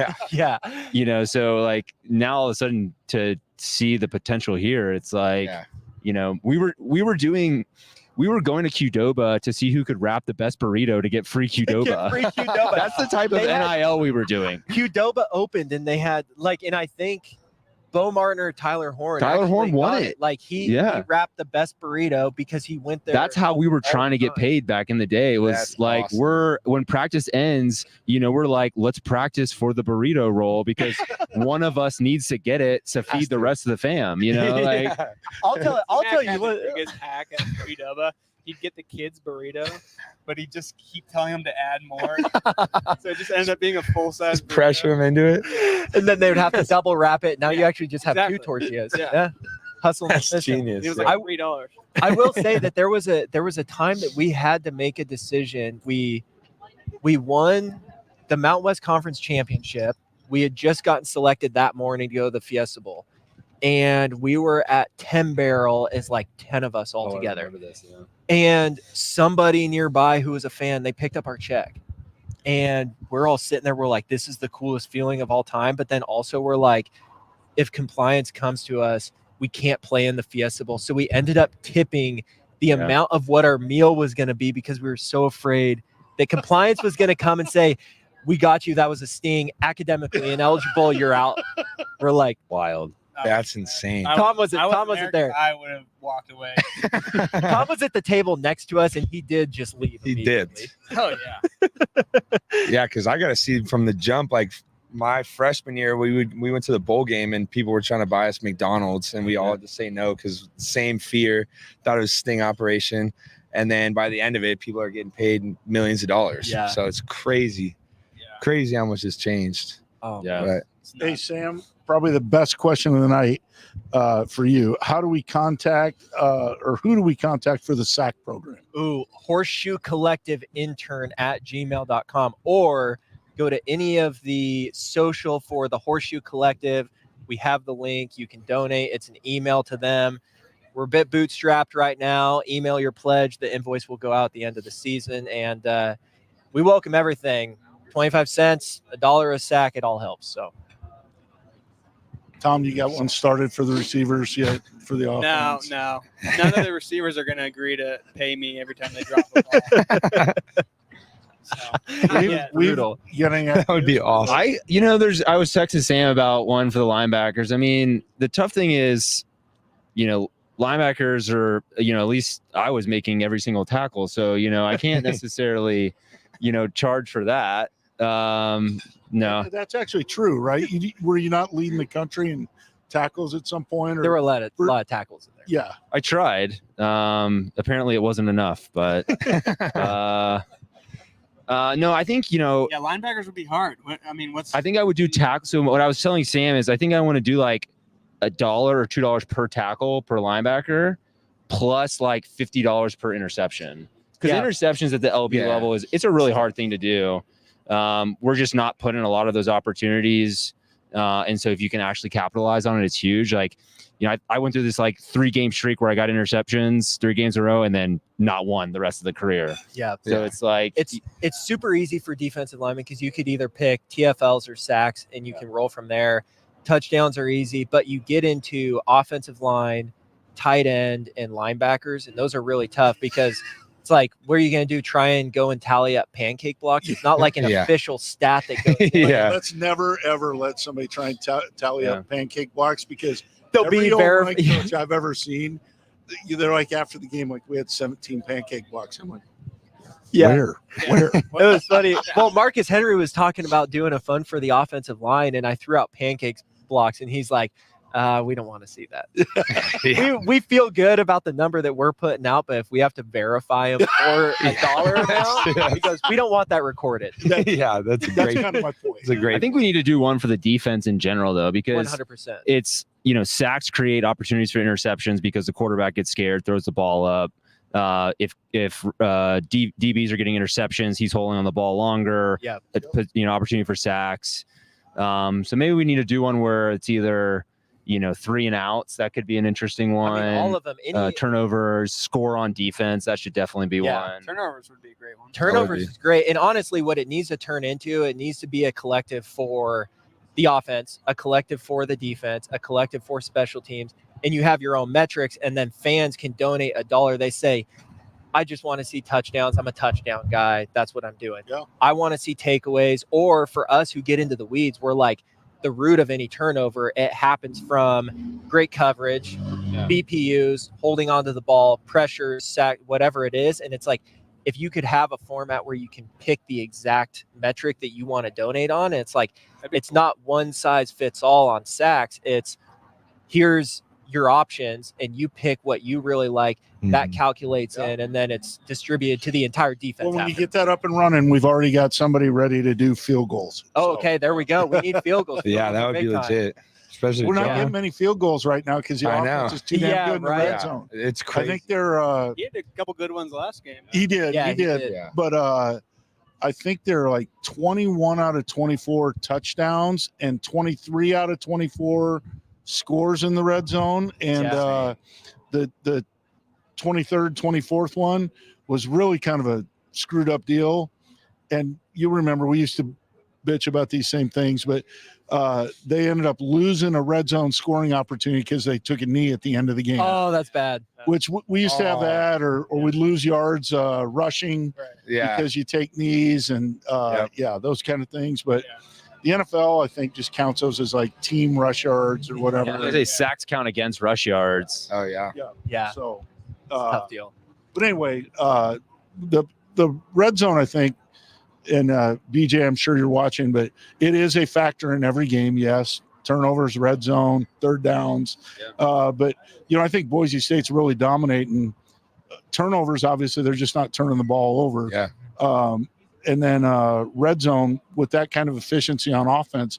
[SPEAKER 7] So like now all of a sudden to see the potential here, it's like we were going to Qdoba to see who could wrap the best burrito to get free Qdoba. That's the type of NIL we were doing.
[SPEAKER 10] Qdoba opened and they had and I think Bo Martin or Tyler Horn
[SPEAKER 7] won it.
[SPEAKER 10] Like he wrapped the best burrito because he went there.
[SPEAKER 7] That's how we were trying to get paid back in the day. It was awesome. When practice ends, we're like, let's practice for the burrito roll because one of us needs to get it to feed the rest of the fam.
[SPEAKER 10] I'll tell you what.
[SPEAKER 8] The biggest hack at Qdoba. He'd get the kids burrito, but he'd just keep telling them to add more. So it just ended up being a full-size burrito.
[SPEAKER 5] Pressure them into it.
[SPEAKER 10] And then they would have to double wrap it. Now you actually just have 2 tortillas.
[SPEAKER 8] Yeah.
[SPEAKER 10] Hustle.
[SPEAKER 5] That's genius.
[SPEAKER 8] It was like $3.
[SPEAKER 10] I will say that there was a time that we had to make a decision. We won the Mountain West Conference Championship. We had just gotten selected that morning to go to the Fiesta Bowl. And we were at 10 Barrel as like 10 of us all together.
[SPEAKER 7] I remember this, yeah.
[SPEAKER 10] And somebody nearby who was a fan, they picked up our check. And we're all sitting there. We're like, this is the coolest feeling of all time. But then also we're like, if compliance comes to us, we can't play in the Fiesta Bowl. So we ended up tipping the amount of what our meal was going to be because we were so afraid that compliance was going to come and say, we got you. That was a sting. Academically ineligible. You're out. We're like,
[SPEAKER 7] Wild.
[SPEAKER 5] That's insane.
[SPEAKER 10] Tom wasn't there.
[SPEAKER 8] I would have walked away.
[SPEAKER 10] Tom was at the table next to us, and he did just leave.
[SPEAKER 5] He did.
[SPEAKER 8] Oh yeah.
[SPEAKER 5] Yeah, because I got to see from the jump. Like my freshman year, we went to the bowl game, and people were trying to buy us McDonald's, and we all had to say no because same fear. Thought it was a sting operation, and then by the end of it, people are getting paid millions of dollars.
[SPEAKER 10] Yeah.
[SPEAKER 5] So it's crazy.
[SPEAKER 8] Yeah.
[SPEAKER 5] Crazy how much has changed.
[SPEAKER 10] Oh,
[SPEAKER 7] Yeah.
[SPEAKER 5] But
[SPEAKER 9] Hey, Sam, probably the best question of the night for you. How do we contact or who do we contact for the SAC program?
[SPEAKER 10] Ooh, Horseshoe Collective Intern at gmail.com, or go to any of the social for the Horseshoe Collective. We have the link. You can donate. It's an email to them. We're a bit bootstrapped right now. Email your pledge. The invoice will go out at the end of the season. And we welcome everything. 25 cents, $1 a sack. It all helps. So.
[SPEAKER 9] Tom, you got one started for the receivers yet for the offense?
[SPEAKER 8] No. None of the receivers are going to agree to pay me every time they drop a ball.
[SPEAKER 10] Brutal.
[SPEAKER 5] that would be awesome.
[SPEAKER 7] I was texting Sam about one for the linebackers. I mean, the tough thing is, linebackers are, at least I was making every single tackle. So, I can't necessarily, charge for that. No.
[SPEAKER 9] That's actually true, right? Were you not leading the country in tackles at some point? Or?
[SPEAKER 10] There were a lot of tackles in there.
[SPEAKER 9] Yeah.
[SPEAKER 7] I tried. Apparently it wasn't enough, but no, I think,
[SPEAKER 8] Yeah, linebackers would be hard.
[SPEAKER 7] I think I would do tackle. So what I was telling Sam is I think I want to do like $1 or $2 per tackle per linebacker plus like $50 per interception. Because interceptions at the LB level it's a really hard thing to do. We're just not putting a lot of those opportunities. And so if you can actually capitalize on it, it's huge. Like, I went through this like 3-game streak where I got interceptions 3 games in a row and then not one the rest of the career.
[SPEAKER 10] Yeah.
[SPEAKER 7] So it's like,
[SPEAKER 10] it's super easy for defensive linemen because you could either pick TFLs or sacks and you can roll from there. Touchdowns are easy, but you get into offensive line, tight end, and linebackers. And those are really tough because it's like, what are you going to do? Try and go and tally up pancake blocks? It's not like an official stat that goes in.
[SPEAKER 9] Let's never, ever let somebody try and tally up pancake blocks because
[SPEAKER 10] they'll be
[SPEAKER 9] every coach I've ever seen, they're like after the game, like we had 17 pancake blocks. I'm like, where?
[SPEAKER 10] It was funny. Well, Marcus Henry was talking about doing a fund for the offensive line, and I threw out pancake blocks, and he's like, we don't want to see that. We feel good about the number that we're putting out, but if we have to verify them for $1 amount, because we don't want that recorded.
[SPEAKER 5] That's
[SPEAKER 9] kind of my point.
[SPEAKER 5] It's a great.
[SPEAKER 7] I think we need to do one for the defense in general, though, because
[SPEAKER 10] 100%.
[SPEAKER 7] It's, sacks create opportunities for interceptions because the quarterback gets scared, throws the ball up. If DBs are getting interceptions, he's holding on the ball longer.
[SPEAKER 10] Yeah.
[SPEAKER 7] Opportunity for sacks. So maybe we need to do one where it's either 3 and outs. That could be an interesting one.
[SPEAKER 10] I mean, all of them.
[SPEAKER 7] Turnovers, score on defense. That should definitely be one.
[SPEAKER 8] Turnovers would be a great one.
[SPEAKER 10] Turnovers is great. And honestly, what it needs to turn into, it needs to be a collective for the offense, a collective for the defense, a collective for special teams. And you have your own metrics, and then fans can donate $1. They say, I just want to see touchdowns. I'm a touchdown guy. That's what I'm doing.
[SPEAKER 9] Yeah.
[SPEAKER 10] I want to see takeaways. Or for us who get into the weeds, we're like, the root of any turnover, it happens from great coverage, BPUs, holding onto the ball, pressure, sack, whatever it is. And it's like, if you could have a format where you can pick the exact metric that you want to donate on, and it's like, it's not one size fits all on sacks. It's here's your options and you pick what you really like. That calculates in, and then it's distributed to the entire defense.
[SPEAKER 9] Well, when you get that up and running, we've already got somebody ready to do field goals.
[SPEAKER 10] Okay, there we go. We need field goals.
[SPEAKER 5] Yeah, that would be legit. Especially
[SPEAKER 9] we're not getting many field goals right now because the offense is too damn good in the red zone.
[SPEAKER 5] It's crazy.
[SPEAKER 9] I think they're.
[SPEAKER 8] He had a couple good ones last game.
[SPEAKER 9] He did.
[SPEAKER 10] Yeah,
[SPEAKER 9] he did.
[SPEAKER 5] Yeah.
[SPEAKER 9] But I think they're like 21 out of 24 touchdowns and 23 out of 24 scores in the red zone. And the 23rd, 24th one was really kind of a screwed up deal. And you remember we used to bitch about these same things, but they ended up losing a red zone scoring opportunity because they took a knee at the end of the game.
[SPEAKER 10] Oh, that's bad.
[SPEAKER 9] Which we used to have that, or we'd lose yards rushing because you take knees and those kind of things. But the NFL, I think, just counts those as like team rush yards or whatever.
[SPEAKER 7] Yeah, there's a sacks count against rush yards.
[SPEAKER 5] Oh yeah.
[SPEAKER 10] Yeah.
[SPEAKER 9] So
[SPEAKER 10] tough deal.
[SPEAKER 9] But anyway, the red zone, I think, and BJ, I'm sure you're watching, but it is a factor in every game. Yes, turnovers, red zone, third downs. But I think Boise State's really dominating. Turnovers, obviously, they're just not turning the ball over.
[SPEAKER 5] Yeah.
[SPEAKER 9] And then red zone with that kind of efficiency on offense,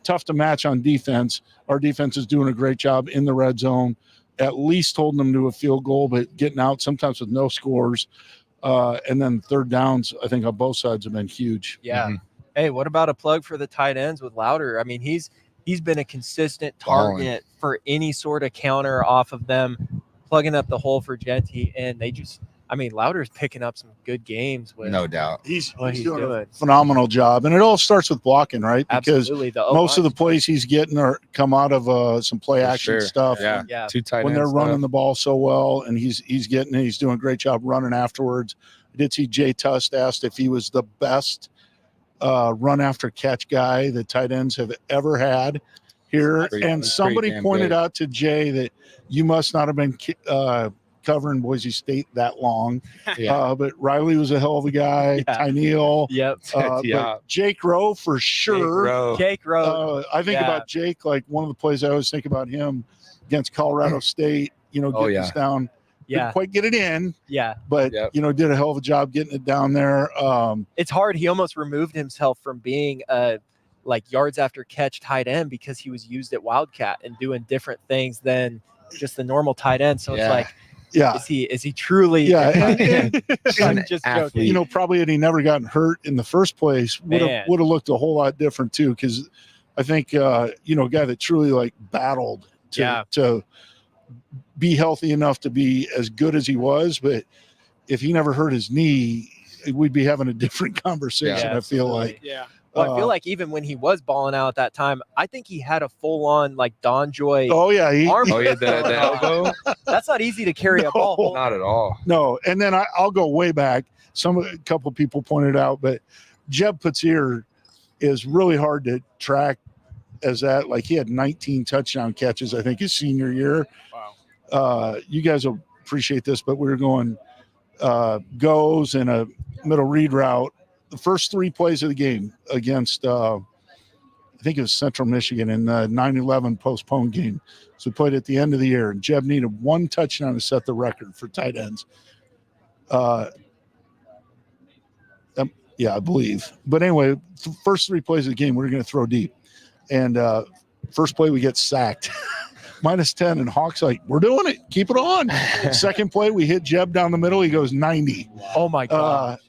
[SPEAKER 9] tough to match on defense. Our defense is doing a great job in the red zone, at least holding them to a field goal, but getting out sometimes with no scores. And then third downs, I think on both sides have been huge.
[SPEAKER 10] Yeah. Hey, what about a plug for the tight ends with Louder? I mean, he's been a consistent target for any sort of counter off of them, plugging up the hole for Genty, and Louder's picking up some good games with
[SPEAKER 5] No doubt.
[SPEAKER 9] He's doing a phenomenal job. And it all starts with blocking, right? Because most of the plays he's getting are come out of some play action stuff.
[SPEAKER 5] Yeah. Two tight
[SPEAKER 9] when they're
[SPEAKER 5] ends
[SPEAKER 9] running the ball so well, and he's doing a great job running afterwards. I did see Jay Tust asked if he was the best run after catch guy the tight ends have ever had here. And somebody pointed out to Jay that you must not have been covering Boise State that long. But Riley was a hell of a guy. Tyneal. But Jake Rowe for sure.
[SPEAKER 10] Jake Rowe.
[SPEAKER 9] I think about Jake, like one of the plays I always think about him against Colorado State, getting us down. Didn't quite get it in. But did a hell of a job getting it down there.
[SPEAKER 10] It's hard. He almost removed himself from being like yards after catch tight end because he was used at Wildcat and doing different things than just the normal tight end. So it's like, is he truly?
[SPEAKER 9] And
[SPEAKER 10] I'm just joking.
[SPEAKER 9] Probably had he never gotten hurt in the first place, would have looked a whole lot different too. Because I think a guy that truly like battled to be healthy enough to be as good as he was, but if he never hurt his knee, we'd be having a different conversation. I feel like.
[SPEAKER 10] Well, I feel like even when he was balling out at that time, I think he had a full-on like Don Joy.
[SPEAKER 9] Arm.
[SPEAKER 5] The elbow.
[SPEAKER 10] That's not easy to carry a ball.
[SPEAKER 5] Not at all.
[SPEAKER 9] No, and then I'll go way back. A couple people pointed out, but Jeb Putzier is really hard to track as that. Like he had 19 touchdown catches, I think, his senior year. Wow. You guys will appreciate this, but we were going goes in a middle read route. The first 3 plays of the game against, I think it was Central Michigan in the 9-11 postponed game. So we played at the end of the year, and Jeb needed 1 touchdown to set the record for tight ends. I believe. But anyway, the first 3 plays of the game, we're going to throw deep. And first play, we get sacked. -10, and Hawk's like, we're doing it. Keep it on. Second play, we hit Jeb down the middle. He goes 90.
[SPEAKER 10] Oh, my God.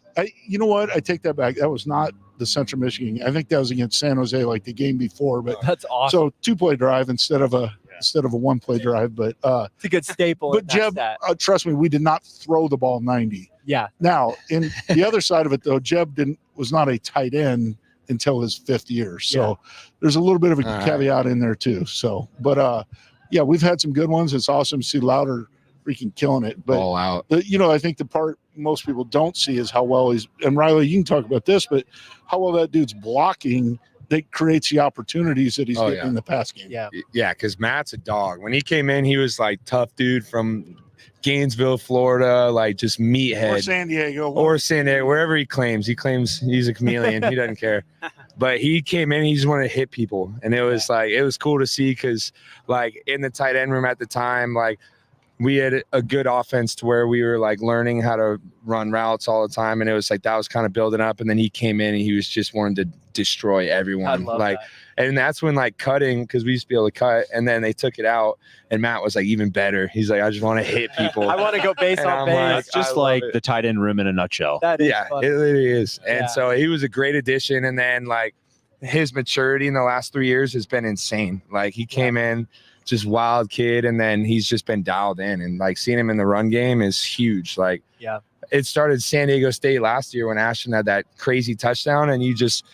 [SPEAKER 9] You know what? I take that back. That was not the Central Michigan. I think that was against San Jose, like the game before. But
[SPEAKER 10] that's awesome.
[SPEAKER 9] So 2-play drive instead of a 1-play drive. But
[SPEAKER 10] it's a good staple.
[SPEAKER 9] But Jeb, trust me, we did not throw the ball 90.
[SPEAKER 10] Yeah.
[SPEAKER 9] Now, in the other side of it, though, Jeb was not a tight end until his 5th year. So there's a little bit of a caveat in there too. So, but we've had some good ones. It's awesome to see Louder freaking killing it. But
[SPEAKER 5] all out.
[SPEAKER 9] I think the part most people don't see is how well and Riley, you can talk about this, but how well that dude's blocking that creates the opportunities that he's getting in the pass game.
[SPEAKER 5] Yeah, because Matt's a dog. When he came in, he was like tough dude from Gainesville, Florida, like just meathead.
[SPEAKER 9] Or San Diego.
[SPEAKER 5] Wherever he claims he's a chameleon. He doesn't care. But he came in, he just wanted to hit people. And it was cool to see because like in the tight end room at the time, like we had a good offense to where we were like learning how to run routes all the time. And it was like, that was kind of building up. And then he came in and he was just wanting to destroy everyone. Like, and that's when like cutting, cause we used to be able to cut, and then they took it out and Matt was like even better. He's like, I just want to hit people.
[SPEAKER 10] I want to go base on base.
[SPEAKER 5] Like,
[SPEAKER 7] It's just like the tight end room in a nutshell.
[SPEAKER 10] That is
[SPEAKER 5] yeah,
[SPEAKER 10] funny.
[SPEAKER 5] it literally is. And
[SPEAKER 10] Yeah.
[SPEAKER 5] so he was a great addition. And then like his maturity in the last 3 years has been insane. Like he came in, just wild kid, and then he's just been dialed in, and like seeing him in the run game is huge. Like it started San Diego State last year when Ashton had that crazy touchdown, and you just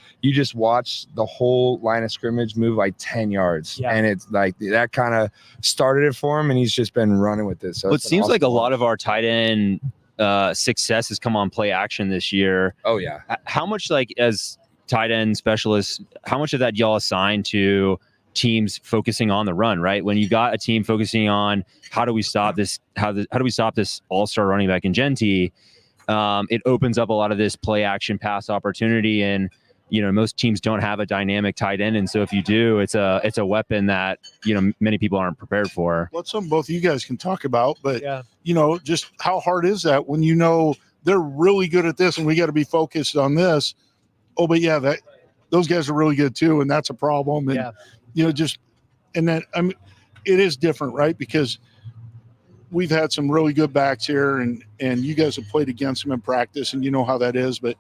[SPEAKER 5] watch the whole line of scrimmage move like 10 yards, and it's like that kind of started it for him, and he's just been running with it. So
[SPEAKER 7] it seems like a lot of our tight end success has come on play action this year.
[SPEAKER 5] Oh yeah.
[SPEAKER 7] How much, like as tight end specialists, how much of that y'all assign to teams focusing on the run, right? When you got a team focusing on how do we stop this, how do we stop this all-star running back in Genty, it opens up a lot of this play action pass opportunity. And most teams don't have a dynamic tight end, and so if you do, it's a weapon that many people aren't prepared for.
[SPEAKER 9] Well, something both of you guys can talk about, but just how hard is that when they're really good at this and we got to be focused on this? Oh, but those guys are really good too, and that's a problem. And it is different, right? Because we've had some really good backs here, and you guys have played against them in practice, and you know how that is. But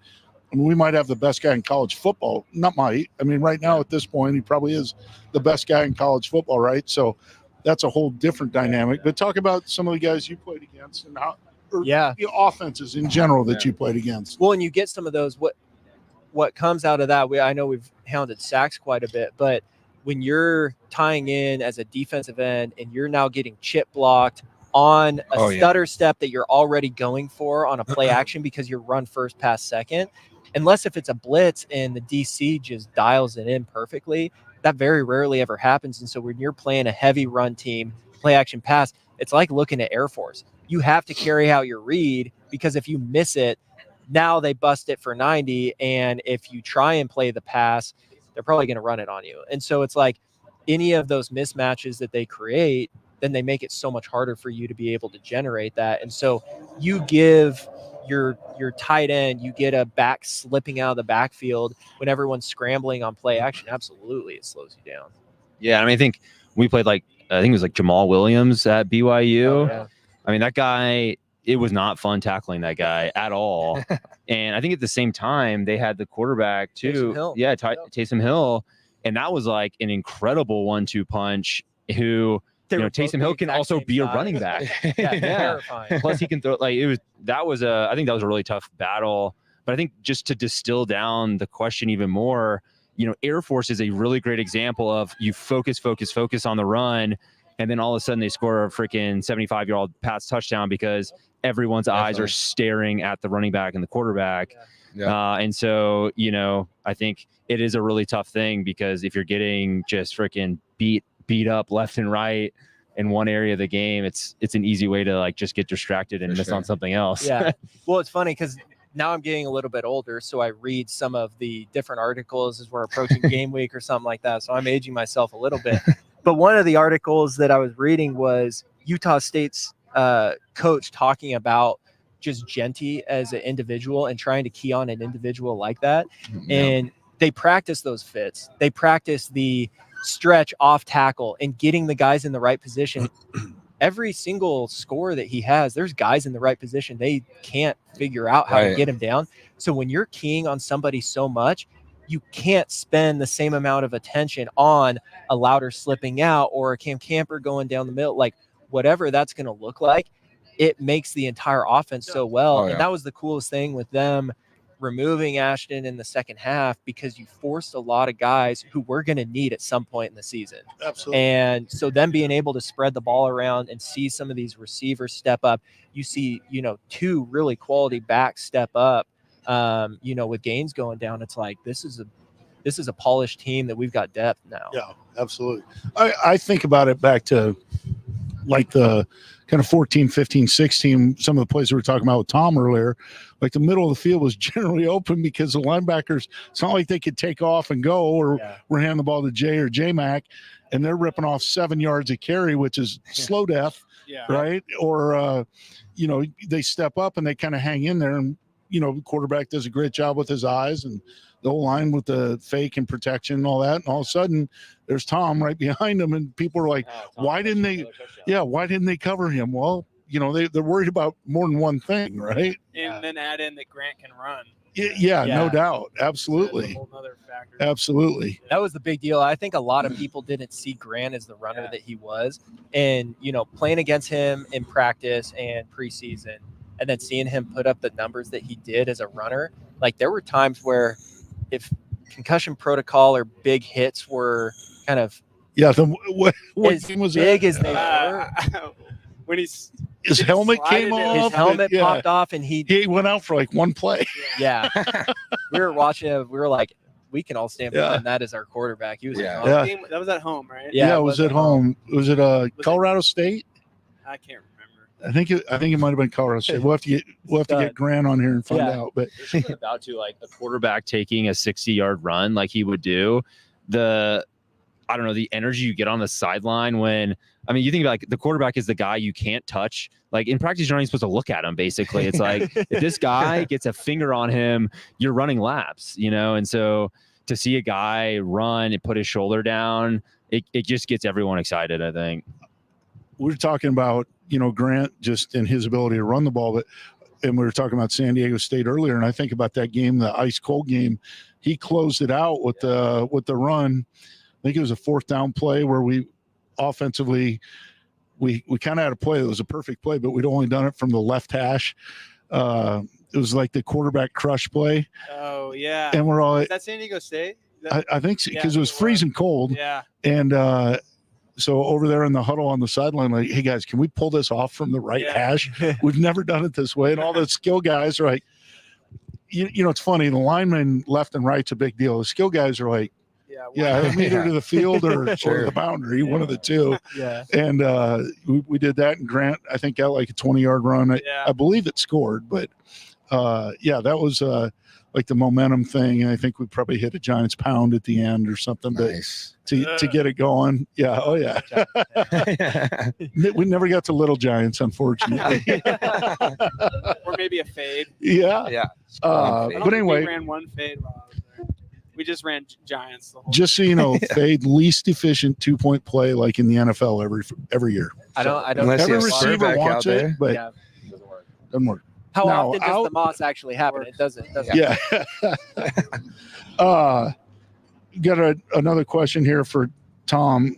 [SPEAKER 9] I mean, we might have the best guy in college football. Not might. I mean, right now at this point, he probably is the best guy in college football, right? So that's a whole different dynamic. But talk about some of the guys you played against and how, the offenses in general that you played against.
[SPEAKER 10] Well, and you get some of those. What comes out of that? I know we've hounded sacks quite a bit, but when you're tying in as a defensive end and you're now getting chip blocked on a stutter step that you're already going for on a play action because you're run first, pass second, unless if it's a blitz and the DC just dials it in perfectly, that very rarely ever happens. And so when you're playing a heavy run team, play action pass, it's like looking at Air Force. You have to carry out your read, because if you miss it, now they bust it for 90. And if you try and play the pass, they're probably going to run it on you. And so it's like any of those mismatches that they create, then they make it so much harder for you to be able to generate that. And so you give your tight end, you get a back slipping out of the backfield when everyone's scrambling on play action. Absolutely, it slows you down.
[SPEAKER 7] Yeah, I mean, I think we played I think it was like Jamal Williams at BYU.
[SPEAKER 10] Oh, yeah.
[SPEAKER 7] I mean, that guy, it was not fun tackling that guy at all. And I think at the same time, they had the quarterback too.
[SPEAKER 10] Taysom Hill.
[SPEAKER 7] Yeah, Taysom Hill. And that was like an incredible 1-2 punch who, Taysom Hill can also be a running back.
[SPEAKER 10] Terrifying.
[SPEAKER 7] Plus he can throw, I think that was a really tough battle. But I think just to distill down the question even more, Air Force is a really great example of you focus on the run, and then all of a sudden they score a freaking 75-yard pass touchdown because everyone's eyes are staring at the running back and the quarterback. And so, I think it is a really tough thing, because if you're getting just freaking beat up left and right in one area of the game, it's an easy way to just get distracted and miss on something else.
[SPEAKER 10] Yeah. Well, it's funny because now I'm getting a little bit older, so I read some of the different articles as we're approaching game week or something like that. So I'm aging myself a little bit. But one of the articles that I was reading was Utah State's coach talking about just Genty as an individual and trying to key on an individual like that. And they practice those fits. They practice the stretch off tackle and getting the guys in the right position. Every single score that he has, there's guys in the right position. They can't figure out how to get him down. So when you're keying on somebody so much, you can't spend the same amount of attention on a Louder slipping out or a Cam Camper going down the middle, like whatever that's going to look like. It makes the entire offense so well. And that was the coolest thing with them removing Ashton in the second half, because you forced a lot of guys who we're going to need at some point in the season.
[SPEAKER 9] Absolutely.
[SPEAKER 10] And so them being able to spread the ball around and see some of these receivers step up, you see, two really quality backs step up, with Gaines going down. It's like, this is a polished team that we've got depth now.
[SPEAKER 9] Yeah, absolutely. I think about it back to like the kind of 14, 15, 16, some of the plays we were talking about with Tom earlier, like the middle of the field was generally open because the linebackers, it's not like they could take off and go, or we're handing the ball to Jay or J-Mac, and they're ripping off 7 yards a carry, which is slow death.
[SPEAKER 8] Yeah.
[SPEAKER 9] right? Or, they step up and they kind of hang in there, and, the quarterback does a great job with his eyes and the whole line with the fake and protection and all that. And all of a sudden there's Tom right behind him, and people are like, why didn't they cover him? Well, they're worried about more than one thing, right?
[SPEAKER 8] And then add in that Grant can run.
[SPEAKER 9] Yeah, no doubt. Absolutely.
[SPEAKER 8] That's a whole nother factor.
[SPEAKER 9] Absolutely.
[SPEAKER 10] That was the big deal. I think a lot of people didn't see Grant as the runner that he was. And, playing against him in practice and preseason, and then seeing him put up the numbers that he did as a runner, like there were times where if concussion protocol or big hits were kind of
[SPEAKER 9] what
[SPEAKER 10] as
[SPEAKER 9] game was
[SPEAKER 10] big
[SPEAKER 9] that?
[SPEAKER 10] as they were,
[SPEAKER 8] when
[SPEAKER 9] his helmet came off.
[SPEAKER 10] His helmet popped off, and he
[SPEAKER 9] went out for like one play.
[SPEAKER 10] Yeah. We were watching him. We were like, we can all stand behind that as our quarterback. He was
[SPEAKER 8] that was at home, right?
[SPEAKER 9] Yeah, it was at home. Was it Colorado State?
[SPEAKER 8] I can't remember.
[SPEAKER 9] I think it might have been Colorado State. We'll have to get Grant on here and find out. But
[SPEAKER 7] there's something about to like a quarterback taking a 60-yard run like he would do. The energy you get on the sideline when you think about like the quarterback is the guy you can't touch. Like in practice, you're not even supposed to look at him. Basically, it's like if this guy gets a finger on him, you're running laps. And so to see a guy run and put his shoulder down, it just gets everyone excited. I think
[SPEAKER 9] we're talking about Grant just in his ability to run the ball, and we were talking about San Diego State earlier, and I think about that game, the ice cold game. He closed it out with the run. I think it was a 4th down play where we offensively we kind of had a play that was a perfect play, but we'd only done it from the left hash. It was like the quarterback crush play.
[SPEAKER 8] Oh yeah.
[SPEAKER 9] And we're all
[SPEAKER 8] is that San Diego State?
[SPEAKER 9] I think so, because it was freezing cold.
[SPEAKER 8] Yeah.
[SPEAKER 9] And so over there in the huddle on the sideline, like, hey guys, can we pull this off from the right hash? We've never done it this way. And all the skill guys are like, it's funny. The linemen left and right's a big deal. The skill guys are like, either to the field or, or to the boundary, one of the two.
[SPEAKER 10] Yeah.
[SPEAKER 9] And we did that, and Grant, I think, got like a 20-yard run. I believe it scored, but that was like the momentum thing. And I think we probably hit a Giants pound at the end or something,
[SPEAKER 5] Nice.
[SPEAKER 9] but to get it going. Yeah. Oh yeah. We never got to Little Giants, unfortunately.
[SPEAKER 8] Or maybe a fade.
[SPEAKER 9] Yeah.
[SPEAKER 5] Yeah.
[SPEAKER 9] But anyway,
[SPEAKER 8] we ran one fade while I was there. We just ran Giants the whole
[SPEAKER 9] just so you know, fade least efficient 2-point play like in the NFL every year.
[SPEAKER 10] I don't
[SPEAKER 5] Unless
[SPEAKER 9] every
[SPEAKER 5] you have
[SPEAKER 9] receiver
[SPEAKER 5] Sperbeck
[SPEAKER 9] wants
[SPEAKER 5] out
[SPEAKER 9] it,
[SPEAKER 5] there.
[SPEAKER 9] but doesn't work.
[SPEAKER 10] How
[SPEAKER 9] Now,
[SPEAKER 10] often does the Moss actually happen? It doesn't.
[SPEAKER 9] Yeah. Got another question here for Tom.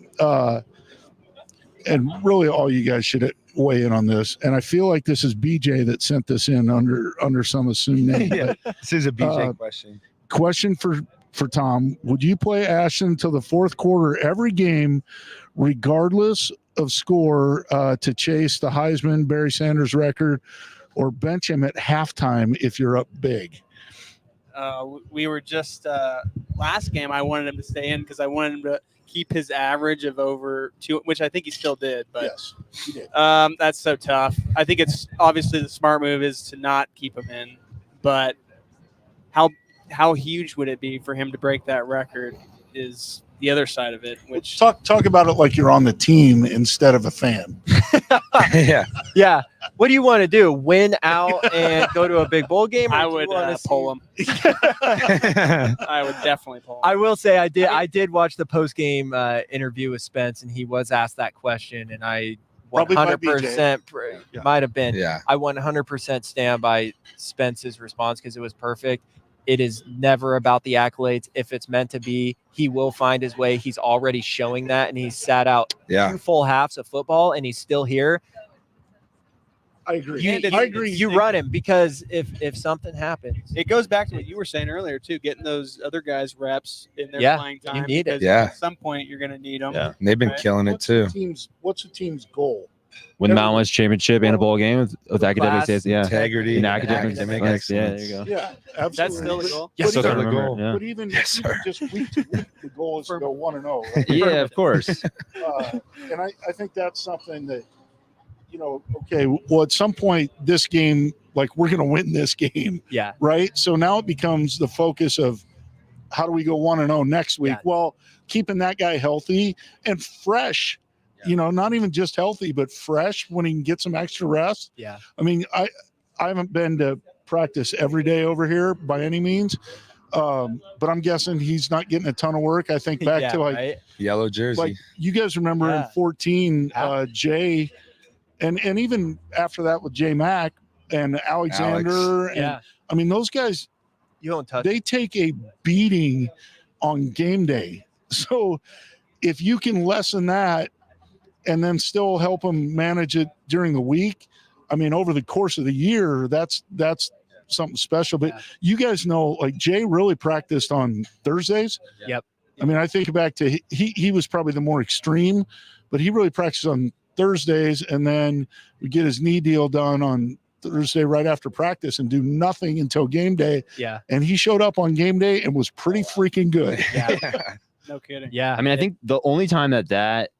[SPEAKER 9] And really all you guys should weigh in on this. And I feel like this is BJ that sent this in under some assumed name.
[SPEAKER 5] This is a BJ question.
[SPEAKER 9] Question for Tom. Would you play Ashton until the 4th quarter every game, regardless of score, to chase the Heisman Barry Sanders record, or bench him at halftime if you're up big?
[SPEAKER 8] We were just last game. I wanted him to stay in because I wanted him to keep his average of over 2, which I think he still did. But
[SPEAKER 9] yes, he did.
[SPEAKER 8] That's so tough. I think it's obviously the smart move is to not keep him in. But how huge would it be for him to break that record is the other side of it. Which
[SPEAKER 9] talk about it like you're on the team instead of a fan.
[SPEAKER 10] Yeah. What do you want to do? Win out and go to a big bowl game?
[SPEAKER 8] I would pull him. I would definitely pull him.
[SPEAKER 10] I will say I did watch the post game interview with Spence, and he was asked that question, and I 100% might have been.
[SPEAKER 5] Yeah.
[SPEAKER 10] I 100% stand by Spence's response because it was perfect. It is never about the accolades. If it's meant to be, he will find his way. He's already showing that, and he's sat out 2 full halves of football, and he's still here.
[SPEAKER 9] I agree.
[SPEAKER 10] You run him because if something happens,
[SPEAKER 8] it goes back to what you were saying earlier too, getting those other guys reps in their playing time.
[SPEAKER 10] You need it.
[SPEAKER 5] Yeah.
[SPEAKER 8] At some point, you're going to need them.
[SPEAKER 5] Yeah. And they've been killing it too.
[SPEAKER 9] What's the team's goal?
[SPEAKER 7] Win the Mountain West Championship and a bowl game with academic
[SPEAKER 10] class,
[SPEAKER 5] integrity,
[SPEAKER 7] and
[SPEAKER 5] academic excellence.
[SPEAKER 7] Yeah, there you go.
[SPEAKER 9] Yeah, absolutely.
[SPEAKER 8] That's still the goal.
[SPEAKER 5] Yes,
[SPEAKER 9] But
[SPEAKER 5] still
[SPEAKER 9] even-
[SPEAKER 5] the goal.
[SPEAKER 7] Yeah.
[SPEAKER 9] But even just week to week, the goal is to go 1-0. Right?
[SPEAKER 7] Yeah, of course.
[SPEAKER 9] And I think that's something that, okay, well, at some point, this game, like, we're going to win this game,
[SPEAKER 10] yeah,
[SPEAKER 9] right? So now it becomes the focus of how do we go 1-0 next week?
[SPEAKER 10] Yeah.
[SPEAKER 9] Well, keeping that guy healthy and fresh not even just healthy, but fresh when he can get some extra rest.
[SPEAKER 10] Yeah.
[SPEAKER 9] I mean, I haven't been to practice every day over here by any means. But I'm guessing he's not getting a ton of work. I think back to like
[SPEAKER 5] yellow jersey.
[SPEAKER 9] Like you guys remember in 14, Jay, and even after that with J Mac and Alexander, and I mean those guys,
[SPEAKER 10] you don't touch.
[SPEAKER 9] They take a beating on game day. So if you can lessen that and then still help them manage it during the week, I mean over the course of the year, that's something special. But you guys know, like Jay really practiced on Thursdays.
[SPEAKER 10] Yep.
[SPEAKER 9] I mean, I think back to he was probably the more extreme, but he really practiced on Thursdays, and then we get his knee deal done on Thursday right after practice and do nothing until game day.
[SPEAKER 10] Yeah.
[SPEAKER 9] And he showed up on game day and was pretty freaking good.
[SPEAKER 10] Yeah.
[SPEAKER 8] No kidding.
[SPEAKER 10] Yeah.
[SPEAKER 7] I mean, I think the only time that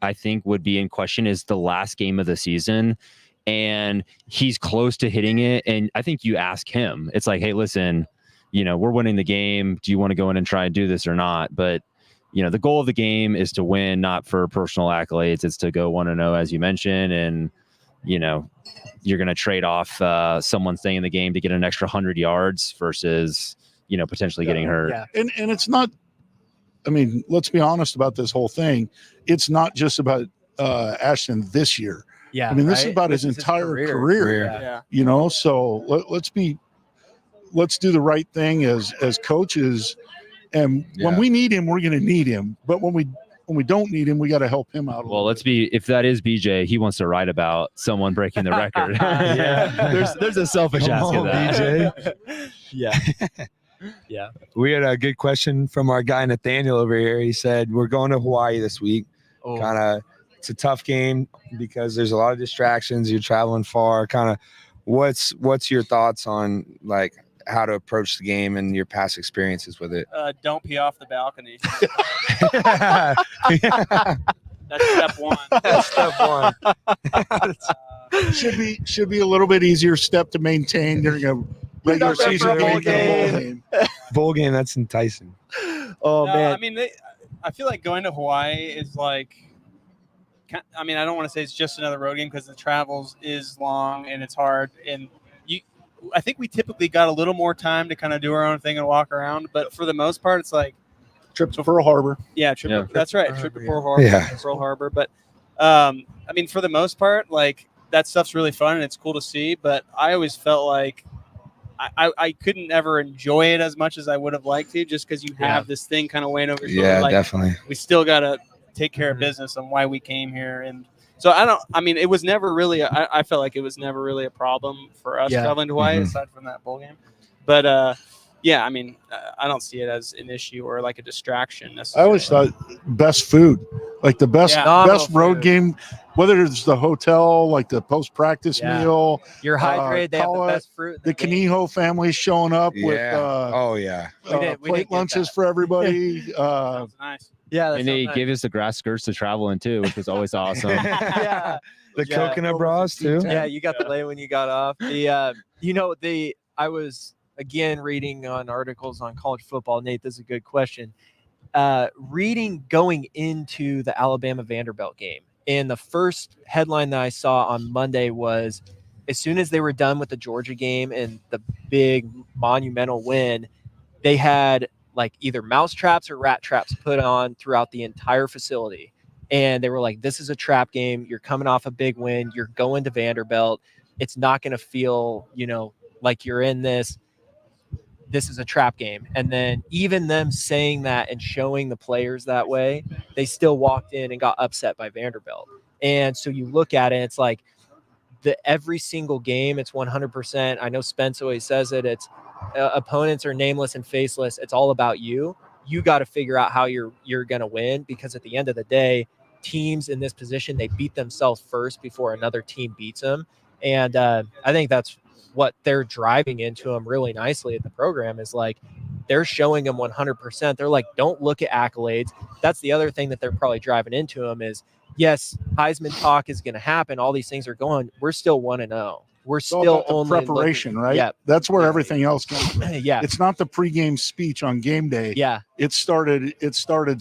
[SPEAKER 7] I think would be in question is the last game of the season. And he's close to hitting it. And I think you ask him, it's like, hey, listen, we're winning the game. Do you want to go in and try and do this or not? But, the goal of the game is to win, not for personal accolades. It's to go 1-0, as you mentioned. And, you're going to trade off someone staying in the game to get an extra 100 yards versus, potentially getting hurt.
[SPEAKER 10] Yeah.
[SPEAKER 9] And it's not, I mean, let's be honest about this whole thing. It's not just about Ashton this year.
[SPEAKER 10] Yeah,
[SPEAKER 9] I mean, this is about his entire career.
[SPEAKER 10] Yeah.
[SPEAKER 9] So let's do the right thing as coaches. And when we need him, we're going to need him. But when we don't need him, we got to help him out.
[SPEAKER 7] Well, if that is BJ, he wants to write about someone breaking the record. There's a selfish ask of that.
[SPEAKER 5] BJ.
[SPEAKER 10] Yeah. Yeah.
[SPEAKER 5] We had a good question from our guy Nathaniel over here. He said, we're going to Hawaii this week. It's a tough game because there's a lot of distractions. You're traveling far. Kind of, what's your thoughts on like how to approach the game and your past experiences with it?
[SPEAKER 8] Don't pee off the balcony. That's step one.
[SPEAKER 9] Should be a little bit easier step to maintain during a regular season game.
[SPEAKER 5] Bowl game, that's enticing.
[SPEAKER 10] Oh man.
[SPEAKER 8] I mean, I feel like going to Hawaii is like. I mean, I don't want to say it's just another road game because the travels is long and it's hard. And I think we typically got a little more time to kind of do our own thing and walk around. But for the most part, it's like
[SPEAKER 9] trip to Pearl Harbor.
[SPEAKER 8] Yeah, that's right. Trip to Pearl Harbor. Pearl Harbor. But I mean, for the most part, like that stuff's really fun and it's cool to see. But I always felt like I couldn't ever enjoy it as much as I would have liked to, just because you have this thing kind of weighing over your shoulder.
[SPEAKER 5] Yeah,
[SPEAKER 8] like,
[SPEAKER 5] definitely.
[SPEAKER 8] We still gotta take care of business and why we came here. And so it was never really I felt like it was never really a problem for us traveling to Hawaii aside from that bowl game. But I mean, I don't see it as an issue or like a distraction necessarily.
[SPEAKER 9] I always thought best food, like the best road game, whether it's the hotel, like the post-practice meal.
[SPEAKER 10] You're hydrated. They have the best fruit.
[SPEAKER 9] The Canijo family showing up with plate lunches for everybody.
[SPEAKER 8] That's nice.
[SPEAKER 10] Yeah,
[SPEAKER 7] and they gave us the grass skirts to travel in too, which was always awesome.
[SPEAKER 10] Yeah,
[SPEAKER 5] the coconut bras too.
[SPEAKER 10] Yeah, you got the lay when you got off. I was again reading on articles on college football. Nate, this is a good question. Reading going into the Alabama Vanderbilt game, and the first headline that I saw on Monday was, as soon as they were done with the Georgia game and the big monumental win, they had like either mouse traps or rat traps put on throughout the entire facility. And they were like, this is a trap game. You're coming off a big win. You're going to Vanderbilt. It's not going to feel, like you're in this. This is a trap game. And then even them saying that and showing the players that way, they still walked in and got upset by Vanderbilt. And so you look at it, it's like every single game, it's 100%. I know Spence always says it. It's opponents are nameless and faceless. It's all about you. You got to figure out how you're going to win, because at the end of the day, teams in this position, they beat themselves first before another team beats them. And I think that's what they're driving into them really nicely at the program, is like they're showing them 100%. They're like, don't look at accolades. That's the other thing that they're probably driving into them is, yes, Heisman talk is going to happen. All these things are going. We're still 1-0. We're still only
[SPEAKER 9] preparation, right?
[SPEAKER 10] Yeah.
[SPEAKER 9] That's where everything else comes from.
[SPEAKER 10] Yeah.
[SPEAKER 9] It's not the pregame speech on game day.
[SPEAKER 10] Yeah.
[SPEAKER 9] It started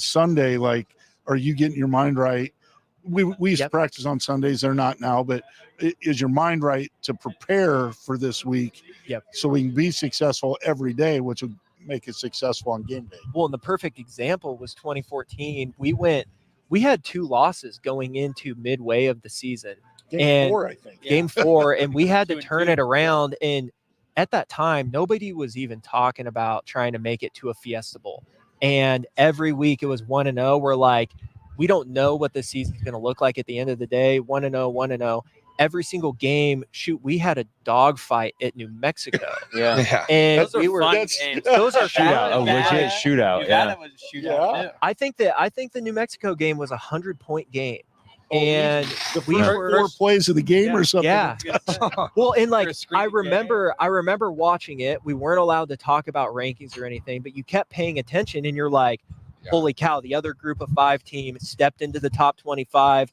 [SPEAKER 9] Sunday. Like, are you getting your mind right? we used to practice on Sundays. They're not now, but is your mind right to prepare for this week?
[SPEAKER 10] Yep.
[SPEAKER 9] So we can be successful every day, which would make us successful on game day.
[SPEAKER 10] Well, and the perfect example was 2014. We had 2 losses going into midway of the season.
[SPEAKER 9] Game 4, I think.
[SPEAKER 10] Game 4, and we had to turn it around. And at that time, nobody was even talking about trying to make it to a Fiesta Bowl. And every week it was 1-0. We're like, we don't know what the season's going to look like at the end of the day. 1-0, 1-0. Every single game, we had a dogfight at New Mexico.
[SPEAKER 7] Yeah.
[SPEAKER 10] And
[SPEAKER 8] Those are fun games.
[SPEAKER 10] those are
[SPEAKER 7] Shootout, a legit shootout. Yeah.
[SPEAKER 8] That was a shootout. Too.
[SPEAKER 10] I think the New Mexico game was a 100-point game. And
[SPEAKER 9] the
[SPEAKER 10] we
[SPEAKER 9] first
[SPEAKER 10] were
[SPEAKER 9] 4 plays of the game or something.
[SPEAKER 10] Yeah. Well, and like I
[SPEAKER 8] game.
[SPEAKER 10] remember watching it. We weren't allowed to talk about rankings or anything, but you kept paying attention and you're like, holy cow, the other group of 5 teams stepped into the top 25.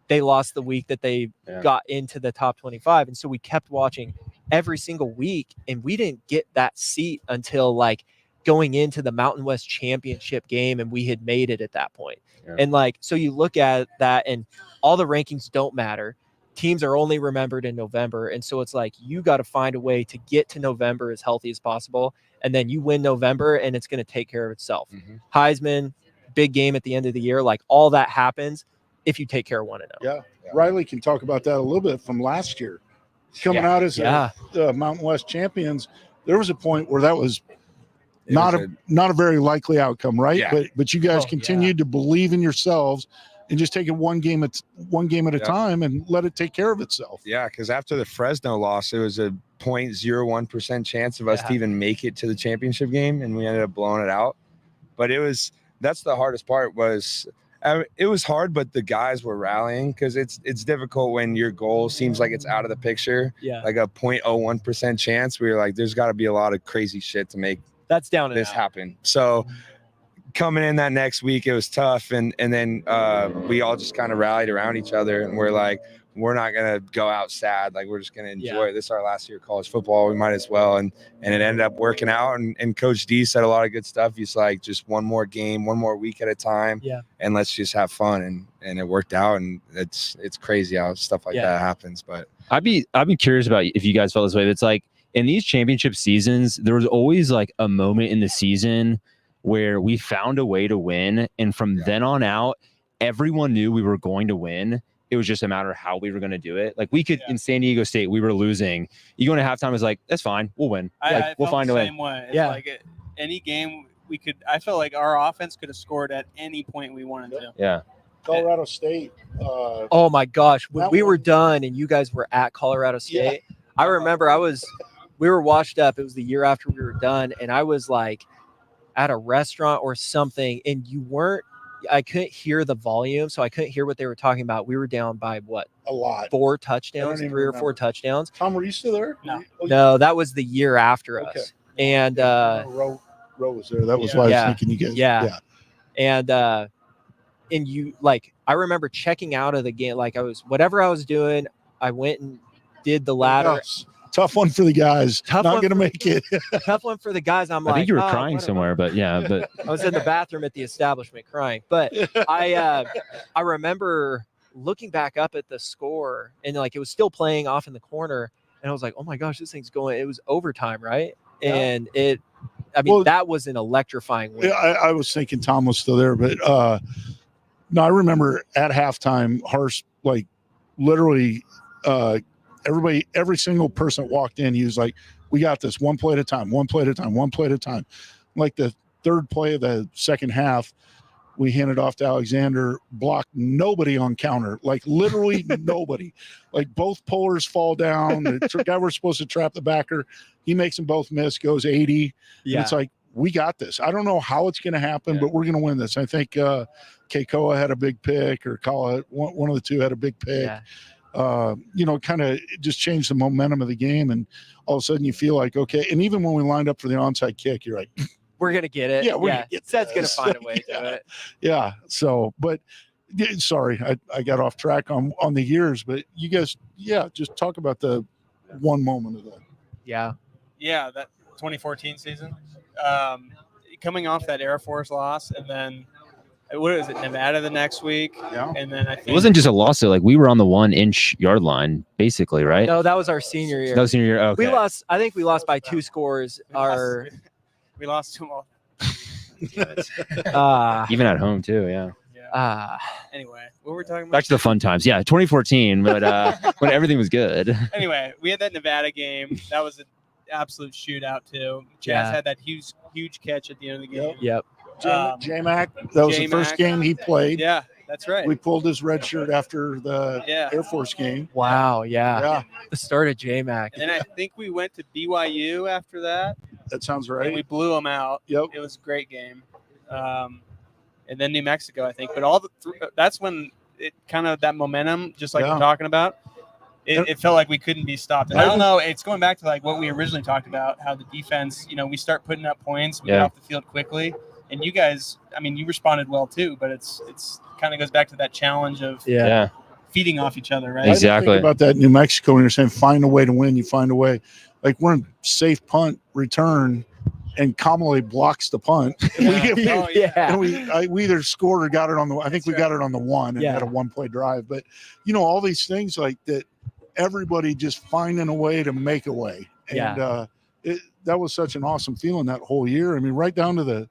[SPEAKER 10] They lost the week that they got into the top 25. And so we kept watching every single week, and we didn't get that seat until like going into the Mountain West Championship game, and we had made it at that point. Yeah. And like, so you look at that, and all the rankings don't matter. Teams are only remembered in November. And so it's like, you got to find a way to get to November as healthy as possible. And then you win November, and it's going to take care of itself. Mm-hmm. Heisman, big game at the end of the year, like all that happens if you take care of 1-0.
[SPEAKER 9] Yeah. Riley can talk about that a little bit from last year. Coming out as the Mountain West champions, there was a point where that was not a very likely outcome, right? Yeah. But you guys continued to believe in yourselves and just take it one game at a time and let it take care of itself.
[SPEAKER 5] Yeah, because after the Fresno loss, it was a 0.01% chance of us to even make it to the championship game, and we ended up blowing it out. But that's the hardest part was – it was hard, but the guys were rallying because it's difficult when your goal seems like it's out of the picture. Yeah. Like a 0.01% chance where you're like, there's got to be a lot of crazy shit to make
[SPEAKER 10] that's down
[SPEAKER 5] this happen. So coming in that next week, it was tough. And then we all just kind of rallied around each other, and we're like, we're not going to go out sad. Like, we're just going to enjoy it. This is our last year of college football. We might as well. And it ended up working out. And Coach D said a lot of good stuff. He's like, just one more game, one more week at a time. Yeah. And let's just have fun. And it worked out. And it's crazy how stuff like that happens. But
[SPEAKER 7] I'd be curious about if you guys felt this way. It's like in these championship seasons, there was always like a moment in the season where we found a way to win. And from then on out, everyone knew we were going to win. It was just a matter of how we were going to do it. Like we could in San Diego State, we were losing. You go into halftime, it's like, that's fine. We'll win. We'll find a way.
[SPEAKER 8] Same way. It's like any game we could, I felt like our offense could have scored at any point we wanted to.
[SPEAKER 7] Yeah.
[SPEAKER 9] Colorado State.
[SPEAKER 10] Oh my gosh. When we were done and you guys were at Colorado State, I remember we were washed up. It was the year after we were done. And I was like at a restaurant or something, and I couldn't hear the volume, so I couldn't hear what they were talking about. We were down by what?
[SPEAKER 9] A lot.
[SPEAKER 10] 4 touchdowns, 3 or 4 touchdowns.
[SPEAKER 9] Tom, were you still there?
[SPEAKER 10] No, that was the year after us. And
[SPEAKER 9] Roe was there. That was why I was thinking you guys.
[SPEAKER 10] Yeah. And you like, I remember checking out of the game. Like whatever I was doing, I went and did the ladder.
[SPEAKER 9] Yes. Tough one for the guys. Not going to make it.
[SPEAKER 10] Tough one for the guys. I
[SPEAKER 7] think you were crying somewhere, but I
[SPEAKER 10] was in the bathroom at the establishment crying. But I remember looking back up at the score, and like it was still playing off in the corner, and I was like, oh my gosh, this thing's going. It was overtime, right? Yeah. And that was an electrifying win.
[SPEAKER 9] Yeah, I was thinking Tom was still there, but no, I remember at halftime, Harsh like literally. Every single person that walked in, he was like, we got this, one play at a time, one play at a time, one play at a time. Like the third play of the second half, we handed off to Alexander, blocked nobody on counter, like literally nobody. Like both pullers fall down. The guy we're supposed to trap the backer, he makes them both miss, goes 80. Yeah. And it's like, we got this. I don't know how it's going to happen, but we're going to win this. I think Keikoa had a big pick, or Kala, one of the two had a big pick. Yeah. Kind of just changed the momentum of the game, and all of a sudden you feel like, okay. And even when we lined up for the onside kick, you're like,
[SPEAKER 10] we're going to get it.
[SPEAKER 9] Yeah. We're gonna get
[SPEAKER 10] Sed's going to find a way to do it.
[SPEAKER 9] Yeah. So, but sorry, I got off track on the years, but you guys, just talk about the one moment of that.
[SPEAKER 10] Yeah.
[SPEAKER 8] Yeah. That 2014 season, coming off that Air Force loss, and then what is it, Nevada the next week?
[SPEAKER 9] Yeah.
[SPEAKER 8] And then I think
[SPEAKER 7] It wasn't just a loss, though. Like, we were on the 1-inch yard line, basically, right?
[SPEAKER 10] No, that was our senior year.
[SPEAKER 7] That was senior year. Okay.
[SPEAKER 10] We lost. I think we lost by 2 scores.
[SPEAKER 8] we lost to them all.
[SPEAKER 7] Even at home, too, yeah.
[SPEAKER 8] Anyway, what were we talking about?
[SPEAKER 7] Back to the fun times. Yeah, 2014, but when everything was good.
[SPEAKER 8] Anyway, we had that Nevada game. That was an absolute shootout, too. Chaz
[SPEAKER 10] Yeah.
[SPEAKER 8] had that huge catch at the end of the game.
[SPEAKER 10] Yep.
[SPEAKER 9] J-Mac, that was the first game he played.
[SPEAKER 8] Yeah, that's right.
[SPEAKER 9] We pulled his red shirt after the
[SPEAKER 8] Yeah.
[SPEAKER 9] Air Force game.
[SPEAKER 10] Wow. Yeah.
[SPEAKER 9] Yeah,
[SPEAKER 10] The start of J-Mac.
[SPEAKER 8] And then I think we went to BYU after that,
[SPEAKER 9] that sounds
[SPEAKER 8] and we
[SPEAKER 9] right.
[SPEAKER 8] blew them out.
[SPEAKER 9] Yep.
[SPEAKER 8] It was a great game. And then New Mexico, I think. But all that's when it kind of that momentum, just like
[SPEAKER 9] Yeah.
[SPEAKER 8] we're talking about, it felt like we couldn't be stopped. And I don't know, it's going back to like what we originally talked about, how the defense, we start putting up points, we get off the field quickly. And you guys, I mean, you responded well too, but it's kind of goes back to that challenge of
[SPEAKER 7] Yeah.
[SPEAKER 8] feeding off each other, right?
[SPEAKER 7] Exactly.
[SPEAKER 9] I think about that in New Mexico when you're saying find a way to win, you find a way. Like we're in safe punt return, and Kamale blocks the punt. And we either scored or got it on the. I think we got it on the 1 and had a 1-play drive. But all these things like that, everybody just finding a way to make a way. And that was such an awesome feeling that whole year. I mean, right down to the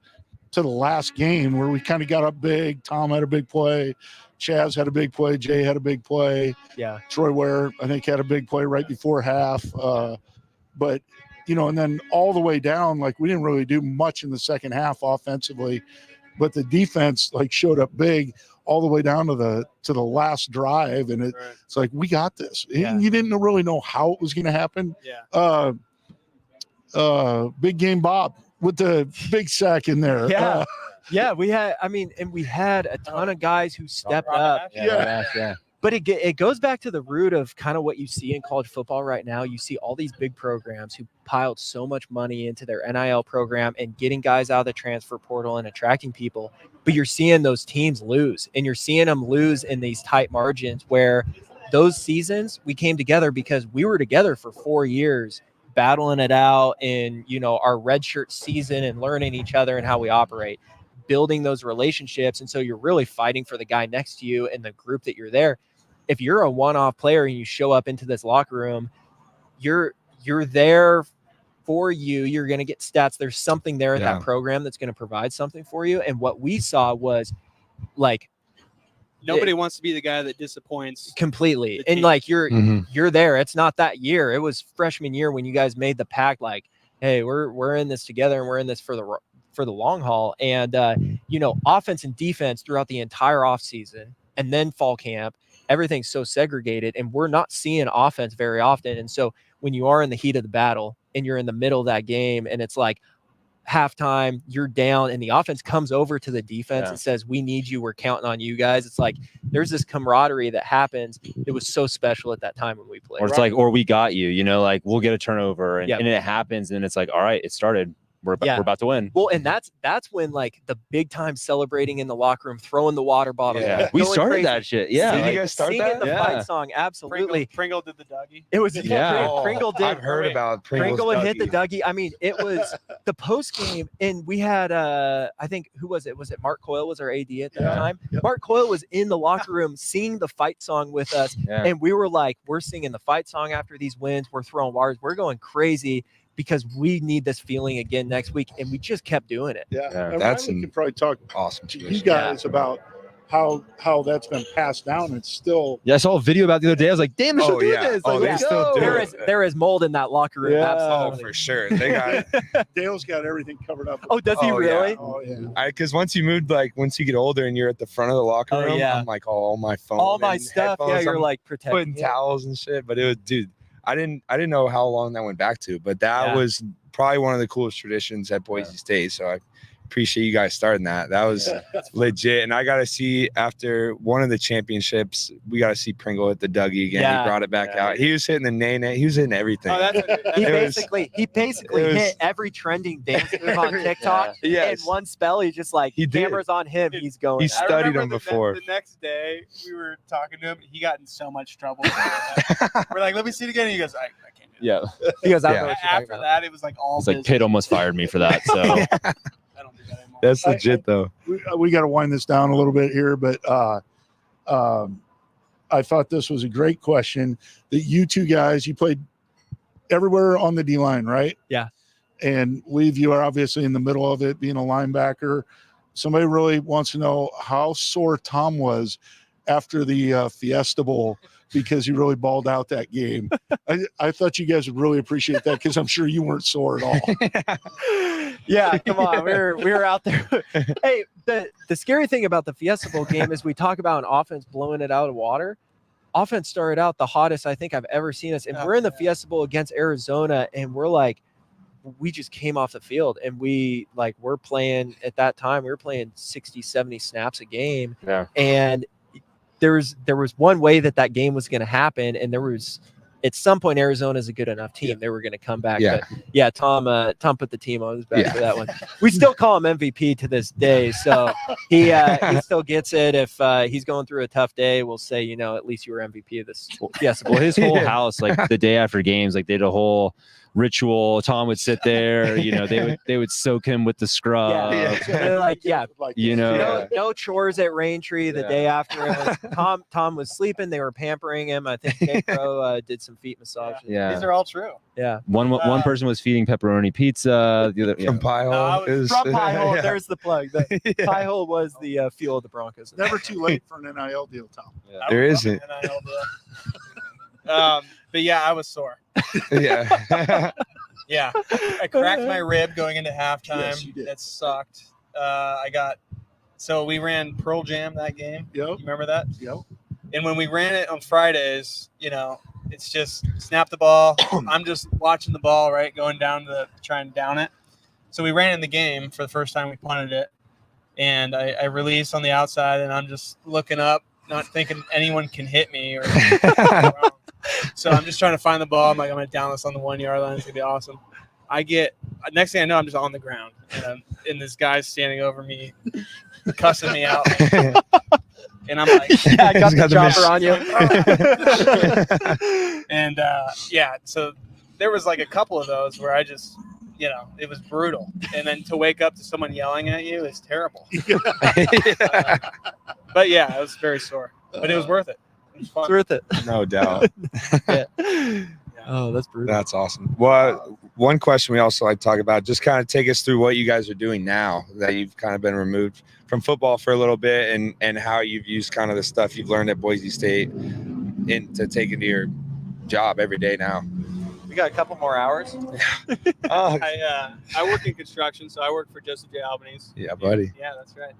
[SPEAKER 9] last game where we kind of got up big. Tom had a big play. Chaz had a big play. Jay had a big play.
[SPEAKER 10] Yeah.
[SPEAKER 9] Troy Ware, I think, had a big play right before half. But, and then all the way down, like we didn't really do much in the second half offensively, but the defense like showed up big all the way down to the last drive. And it's like, we got this.
[SPEAKER 10] Yeah.
[SPEAKER 9] You didn't really know how it was going to happen.
[SPEAKER 8] Yeah.
[SPEAKER 9] Big game Bob with the big sack in there.
[SPEAKER 10] Yeah. Yeah, we had a ton of guys who stepped up.
[SPEAKER 7] Yeah.
[SPEAKER 10] But it goes back to the root of kind of what you see in college football right now. You see all these big programs who piled so much money into their NIL program and getting guys out of the transfer portal and attracting people. But you're seeing those teams lose, and you're seeing them lose in these tight margins where those seasons we came together because we were together for 4 years battling it out in, our redshirt season and learning each other and how we operate, building those relationships. And so you're really fighting for the guy next to you and the group that you're there. If you're a one-off player and you show up into this locker room, you're there for you. You're going to get stats. There's something there in that program that's going to provide something for you. And what we saw was like,
[SPEAKER 8] nobody wants to be the guy that disappoints
[SPEAKER 10] completely. And like you're there. It's not that year. It was freshman year when you guys made the pact. Like, hey, we're in this together, and we're in this for the long haul. And offense and defense throughout the entire offseason and then fall camp, everything's so segregated, and we're not seeing offense very often. And so when you are in the heat of the battle and you're in the middle of that game, and it's like halftime, you're down, and the offense comes over to the defense and says, we need you, we're counting on you guys. It's like there's this camaraderie that happens. It was so special at that time when we played.
[SPEAKER 7] Or it's like, or we got you, like we'll get a turnover, and it happens, and it's like, all right, it started. We're about to win.
[SPEAKER 10] Well, and that's when like the big time celebrating in the locker room, throwing the water bottle.
[SPEAKER 7] Yeah. We started
[SPEAKER 10] crazy.
[SPEAKER 7] that shit. Yeah.
[SPEAKER 5] Did you guys start
[SPEAKER 10] singing
[SPEAKER 5] that?
[SPEAKER 10] the fight song? Absolutely.
[SPEAKER 8] Pringle did the Dougie.
[SPEAKER 10] It was Pringle did.
[SPEAKER 5] I've heard about
[SPEAKER 10] Pringle had hit the Dougie. I mean, it was the post game, and we had I think who was it? Was it Mark Coyle was our AD at that time?
[SPEAKER 9] Yep.
[SPEAKER 10] Mark Coyle was in the locker room singing the fight song with us, and we were like, we're singing the fight song after these wins. We're throwing bars. We're going crazy because we need this feeling again next week, and we just kept doing it.
[SPEAKER 9] Yeah.
[SPEAKER 5] That's
[SPEAKER 9] we could probably talk
[SPEAKER 5] awesome
[SPEAKER 9] to you guys about how that's been passed down. It's still
[SPEAKER 7] I saw a video about it the other day. I was like, damn, they're still doing this. Like,
[SPEAKER 5] they still do
[SPEAKER 10] there is mold in that locker room. Absolutely.
[SPEAKER 5] for sure. They got
[SPEAKER 9] Dale's got everything covered up.
[SPEAKER 10] Oh, does he really?
[SPEAKER 9] Oh yeah.
[SPEAKER 5] Because once you get older and you're at the front of the locker room, I'm like all my phone,
[SPEAKER 10] all my stuff. Yeah, you're like protecting
[SPEAKER 5] putting towels and shit. But it was, dude, I didn't know how long that went back to, but that was probably one of the coolest traditions at Boise State. So I appreciate you guys starting that. That was legit. And I got to see after one of the championships, we got to see Pringle hit the Dougie again. He brought it back out. He was hitting the nay. He was hitting everything.
[SPEAKER 10] He basically hit every trending dance move on TikTok. In one spell, he just cameras on him. He's going.
[SPEAKER 5] He studied him before.
[SPEAKER 8] The next day, we were talking to him. He got in so much trouble. We're like, let me see it again. And he goes, I can't do it.
[SPEAKER 7] Yeah.
[SPEAKER 10] He goes, I don't know what you're talking
[SPEAKER 8] After
[SPEAKER 10] about.
[SPEAKER 8] that, it was like all
[SPEAKER 7] It's like Pitt almost fired me for that. So
[SPEAKER 8] I don't do that anymore.
[SPEAKER 5] That's legit, though.
[SPEAKER 9] We got to wind this down a little bit here, but I thought this was a great question that you two guys, you played everywhere on the D-line, right?
[SPEAKER 10] Yeah.
[SPEAKER 9] And Weave, you are obviously in the middle of it, being a linebacker. Somebody really wants to know how sore Tom was after the Fiesta Bowl because he really balled out that game. I thought you guys would really appreciate that because I'm sure you weren't sore at all.
[SPEAKER 10] Yeah, come on. We were out there. Hey, the scary thing about the Fiesta Bowl game is we talk about an offense blowing it out of water. Offense started out the hottest I think I've ever seen us. And we're in the Fiesta Bowl against Arizona, and we're like, we just came off the field, and we're playing at that time. We were playing 60, 70 snaps a game.
[SPEAKER 7] Yeah.
[SPEAKER 10] And there was one way that game was going to happen, and there was at some point Arizona's a good enough team. Yeah. They were going to come back.
[SPEAKER 5] Yeah.
[SPEAKER 10] But yeah, Tom put the team on his back for that one. We still call him MVP to this day. So he still gets it. If he's going through a tough day, we'll say, at least you were MVP of this. Yes.
[SPEAKER 7] Well, his whole house, like the day after games, like they did a whole ritual. Tom would sit there, they would soak him with the scrub.
[SPEAKER 10] They're like, no chores at Raintree the day after. Tom was sleeping. They were pampering him. I think Jake Crow did some feet massages.
[SPEAKER 8] These are all true.
[SPEAKER 10] Yeah.
[SPEAKER 7] One person was feeding pepperoni pizza. The other
[SPEAKER 5] from Pie Hole.
[SPEAKER 10] From Pie Hole. There's the plug. Pie Hole was the fuel of the Broncos.
[SPEAKER 9] Never too late for an NIL deal, Tom.
[SPEAKER 5] Yeah. There isn't.
[SPEAKER 8] NIL deal. But yeah, I was sore.
[SPEAKER 5] Yeah.
[SPEAKER 8] Yeah. I cracked my rib going into halftime.
[SPEAKER 9] Yes, you did.
[SPEAKER 8] It sucked. So we ran Pearl Jam that game.
[SPEAKER 9] Yep.
[SPEAKER 8] You remember that?
[SPEAKER 9] Yep.
[SPEAKER 8] And when we ran it on Fridays, it's just snap the ball. I'm just watching the ball, right, going down to try and down it. So we ran in the game for the first time we punted it. And I released on the outside, and I'm just looking up, not thinking anyone can hit me. So I'm just trying to find the ball. I'm like, I'm going to down this on the 1 yard line. It's going to be awesome. Next thing I know, I'm just on the ground. And this guy's standing over me, cussing me out. And I'm like,
[SPEAKER 10] I got the chopper on you.
[SPEAKER 8] And so there was like a couple of those where I just, it was brutal. And then to wake up to someone yelling at you is terrible. But yeah, I was very sore. But it was worth it. It was fun.
[SPEAKER 10] It's worth it.
[SPEAKER 5] No doubt.
[SPEAKER 10] Oh, that's brutal.
[SPEAKER 5] That's awesome. Well, one question we also like to talk about, just kind of take us through what you guys are doing now that you've kind of been removed from football for a little bit, and how you've used kind of the stuff you've learned at Boise State to take into your job every day now.
[SPEAKER 10] We got a couple more hours.
[SPEAKER 8] I work in construction, so I work for Joseph J. Albanese.
[SPEAKER 5] Yeah, buddy.
[SPEAKER 8] Yeah, that's right.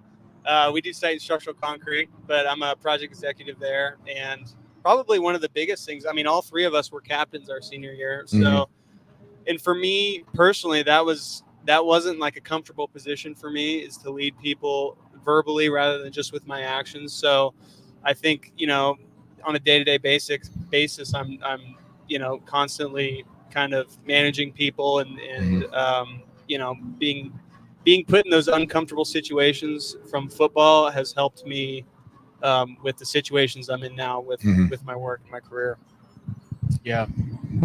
[SPEAKER 8] We do site structural concrete, but I'm a project executive there. And probably one of the biggest things, all three of us were captains our senior year. So, and for me personally, that wasn't like a comfortable position for me, is to lead people verbally rather than just with my actions. So I think, on a day-to-day basis, I'm constantly kind of managing people and being put in those uncomfortable situations from football has helped me with the situations I'm in now with my work and my career.
[SPEAKER 10] Yeah.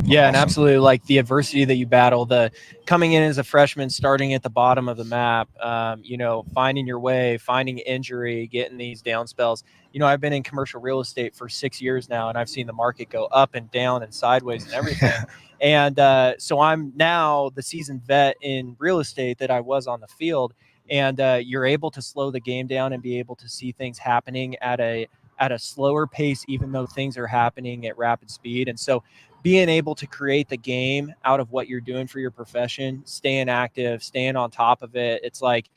[SPEAKER 10] Yeah, and absolutely, like the adversity that you battle, the coming in as a freshman, starting at the bottom of the map, finding your way, finding injury, getting these down spells. I've been in commercial real estate for 6 years now, and I've seen the market go up and down and sideways and everything. And so I'm now the seasoned vet in real estate that I was on the field, and you're able to slow the game down and be able to see things happening at a slower pace, even though things are happening at rapid speed. And so being able to create the game out of what you're doing for your profession, staying active, staying on top of it. It's like,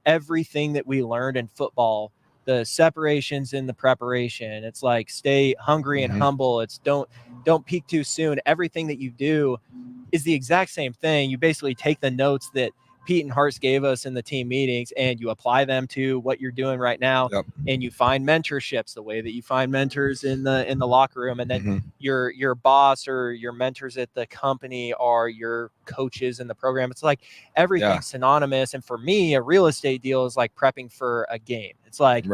[SPEAKER 10] everything that we learned in football, the separations in the preparation, it's like stay hungry and humble. It's don't peak too soon. Everything that you do is the exact same thing. You basically take the notes that Pete and Hartz gave us in the team meetings, and you apply them to what you're doing right now. Yep. And you find mentorships the way that you find mentors in the locker room. And then your boss or your mentors at the company are your coaches in the program. It's like everything's synonymous. And for me, a real estate deal is like prepping for a game. It's like,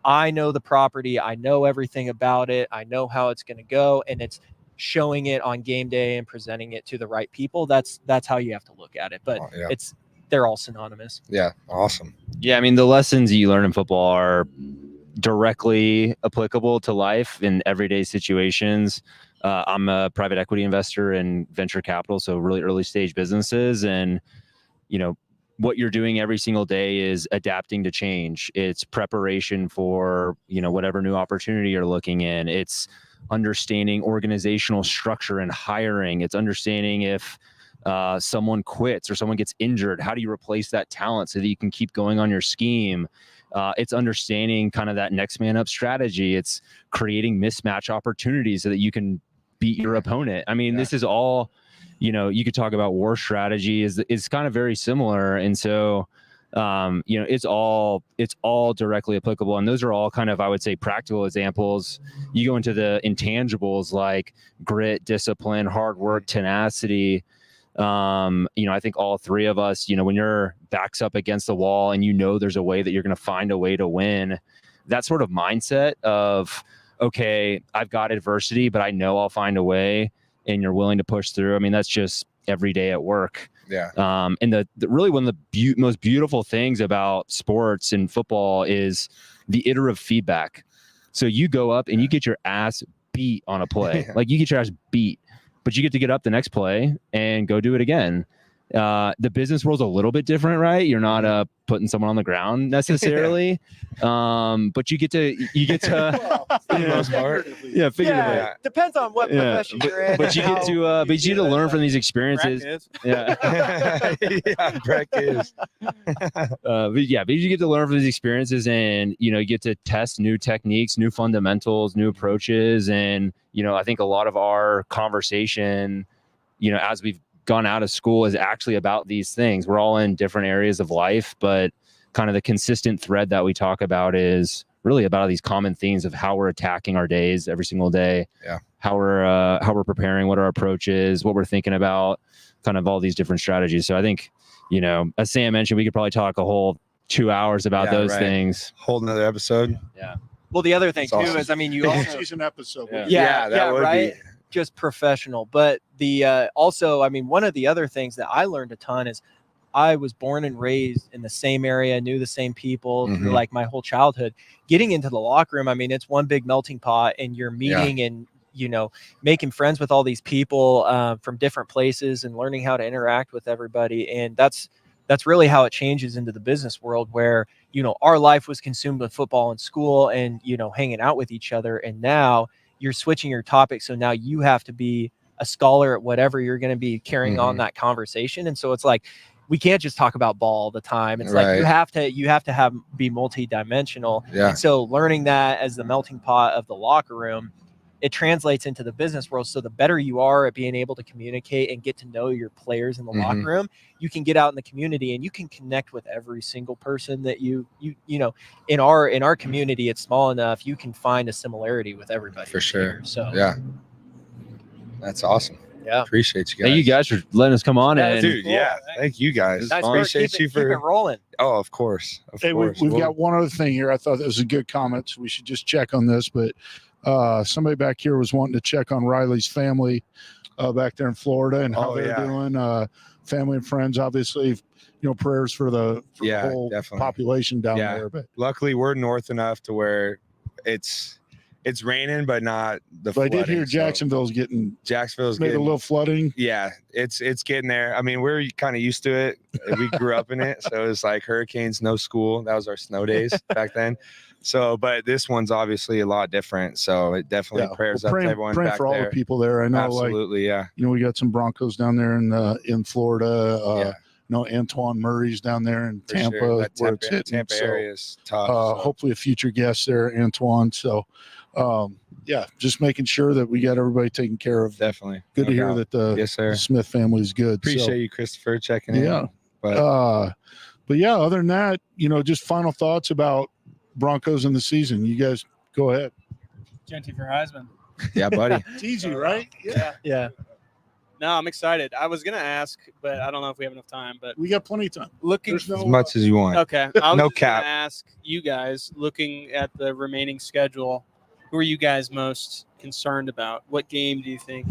[SPEAKER 10] I know the property. I know everything about it. I know how it's going to go. And it's showing it on game day and presenting it to the right people. That's how you have to look at it. But they're all synonymous.
[SPEAKER 5] Yeah. Awesome.
[SPEAKER 7] Yeah, I mean, the lessons you learn in football are directly applicable to life in everyday situations. I'm a private equity investor in venture capital, so really early stage businesses. And, what you're doing every single day is adapting to change. It's preparation for, whatever new opportunity you're looking in. It's understanding organizational structure and hiring. It's understanding if someone quits or someone gets injured, how do you replace that talent so that you can keep going on your scheme? It's understanding kind of that next man up strategy. It's creating mismatch opportunities so that you can beat your opponent. I mean, this is all, you could talk about war strategy is kind of very similar. And so, it's all directly applicable. And those are all kind of, I would say, practical examples. You go into the intangibles like grit, discipline, hard work, tenacity. I think all three of us, when your back's up against the wall and there's a way that you're going to find a way to win, that sort of mindset of, okay, I've got adversity, but I know I'll find a way, and you're willing to push through. I mean, that's just every day at work.
[SPEAKER 5] Yeah.
[SPEAKER 7] And the really one of the most beautiful things about sports and football is the iterative feedback. So you go up and you get your ass beat on a play. Like you get your ass beat, but you get to get up the next play and go do it again. The business world's a little bit different, right? You're not putting someone on the ground necessarily, but you get to for the most part, figuratively.
[SPEAKER 10] Yeah, depends on what profession you're in.
[SPEAKER 7] But you get to learn from these experiences.
[SPEAKER 5] Breck is.
[SPEAKER 7] But you get to learn from these experiences, and you get to test new techniques, new fundamentals, new approaches, and I think a lot of our conversation, as we've gone out of school, is actually about these things. We're all in different areas of life, but kind of the consistent thread that we talk about is really about these common themes of how we're attacking our days every single day.
[SPEAKER 5] Yeah.
[SPEAKER 7] How we're preparing, what our approach is, what we're thinking about, kind of all these different strategies. So I think, as Sam mentioned, we could probably talk a whole 2 hours about those things.
[SPEAKER 5] Whole another episode.
[SPEAKER 7] Yeah.
[SPEAKER 10] Well, the other thing
[SPEAKER 5] That's
[SPEAKER 10] too
[SPEAKER 5] awesome.
[SPEAKER 10] is, I mean, you also
[SPEAKER 9] Season episode.
[SPEAKER 5] That would
[SPEAKER 10] right.
[SPEAKER 5] be
[SPEAKER 10] Just professional. But the also, I mean, one of the other things that I learned a ton is I was born and raised in the same area, knew the same people through like my whole childhood. Getting into the locker room, I mean, it's one big melting pot, and you're meeting and making friends with all these people from different places and learning how to interact with everybody. And that's really how it changes into the business world, where our life was consumed with football and school and hanging out with each other, and now you're switching your topic. So now you have to be a scholar at whatever you're going to be carrying on that conversation. And so it's like, we can't just talk about ball all the time. It's like you have to be multi-dimensional.
[SPEAKER 5] Yeah.
[SPEAKER 10] And so learning that as the melting pot of the locker room, it translates into the business world. So the better you are at being able to communicate and get to know your players in the locker room, you can get out in the community and you can connect with every single person that you in our community. It's small enough, you can find a similarity with everybody
[SPEAKER 5] for sure.
[SPEAKER 10] here. So
[SPEAKER 5] that's awesome.
[SPEAKER 10] Yeah.
[SPEAKER 5] Appreciate you guys.
[SPEAKER 7] Thank you guys for letting us come on.
[SPEAKER 5] Dude,
[SPEAKER 10] cool.
[SPEAKER 5] thank you guys.
[SPEAKER 10] Nice
[SPEAKER 5] Appreciate
[SPEAKER 10] keep
[SPEAKER 5] you
[SPEAKER 10] it rolling.
[SPEAKER 5] Oh, of course.
[SPEAKER 9] We've got one other thing here. I thought that was a good comment, so we should just check on this. But somebody back here was wanting to check on Riley's family back there in Florida and how they're doing. Family and friends, obviously, prayers for the whole population down there. But
[SPEAKER 5] luckily, we're north enough to where it's raining, but not the flooding.
[SPEAKER 9] I did hear Jacksonville's getting a little flooding.
[SPEAKER 5] Yeah, it's getting there. I mean, we're kind of used to it. We grew up in it, so it's like hurricanes, no school. That was our snow days back then. So, but this one's obviously a lot different. So it definitely prayers up to everyone
[SPEAKER 9] praying
[SPEAKER 5] back
[SPEAKER 9] for all
[SPEAKER 5] there.
[SPEAKER 9] the people there. I know,
[SPEAKER 5] absolutely,
[SPEAKER 9] we got some Broncos down there in Florida. Antoine Murray's down there in Tampa,
[SPEAKER 5] sure.
[SPEAKER 9] where it's hitting.
[SPEAKER 5] Tampa area is tough.
[SPEAKER 9] Hopefully a future guest there, Antoine. So, just making sure that we got everybody taken care of.
[SPEAKER 5] Definitely.
[SPEAKER 9] Good to hear that the Smith family is good.
[SPEAKER 5] Appreciate you, Christopher, checking in.
[SPEAKER 9] Yeah. But other than that, just final thoughts about Broncos in the season. You guys go ahead.
[SPEAKER 8] Genty for Heisman.
[SPEAKER 5] Yeah, buddy.
[SPEAKER 9] It's easy, right?
[SPEAKER 10] Yeah.
[SPEAKER 8] No, I'm excited. I was gonna ask, but I don't know if we have enough time. But
[SPEAKER 9] we got plenty of time.
[SPEAKER 5] As much as you want.
[SPEAKER 8] Okay. I was
[SPEAKER 5] no
[SPEAKER 8] just
[SPEAKER 5] cap.
[SPEAKER 8] gonna ask you guys, looking at the remaining schedule, who are you guys most concerned about? What game do you think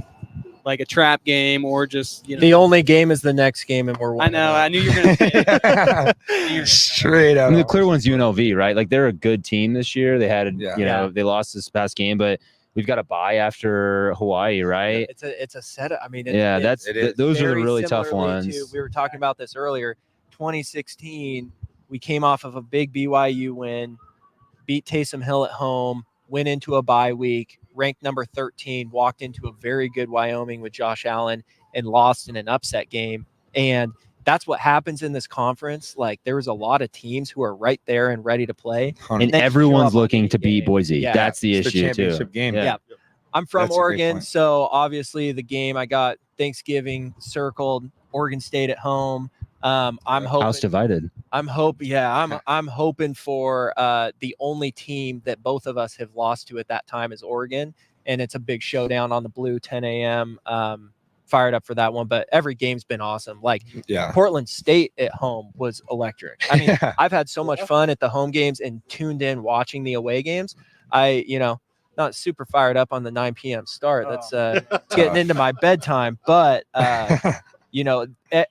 [SPEAKER 8] like a trap game or just
[SPEAKER 10] The only game is the next game, and we're.
[SPEAKER 8] I know. I knew you were going to say it.
[SPEAKER 5] Straight out.
[SPEAKER 7] I mean, the clear one's UNLV, right? Like they're a good team this year. They had, they lost this past game, but we've got a bye after Hawaii, right?
[SPEAKER 10] It's a setup. I mean,
[SPEAKER 7] those are the
[SPEAKER 10] very
[SPEAKER 7] really tough
[SPEAKER 10] similarly
[SPEAKER 7] ones.
[SPEAKER 10] we were talking about this earlier. 2016, we came off of a big BYU win, beat Taysom Hill at home, went into a bye week, ranked number 13, walked into a very good Wyoming with Josh Allen and lost in an upset game. And that's what happens in this conference. Like there was a lot of teams who are right there and ready to play.
[SPEAKER 7] And everyone's looking to beat Boise.
[SPEAKER 10] Yeah.
[SPEAKER 7] That's the
[SPEAKER 5] It's the
[SPEAKER 7] issue
[SPEAKER 5] championship
[SPEAKER 7] too.
[SPEAKER 5] game.
[SPEAKER 10] Yeah. I'm from
[SPEAKER 5] That's a great
[SPEAKER 10] Oregon,
[SPEAKER 5] point.
[SPEAKER 10] so obviously the game I got Thanksgiving circled, Oregon State at home. I'm hoping
[SPEAKER 7] House divided.
[SPEAKER 10] I'm hoping for the only team that both of us have lost to at that time is Oregon, and it's a big showdown on the blue 10 a.m. Fired up for that one, but every game's been awesome. Like Portland State at home was electric. I mean, I've had so much fun at the home games and tuned in watching the away games. Not super fired up on the 9 p.m. start. That's getting into my bedtime, but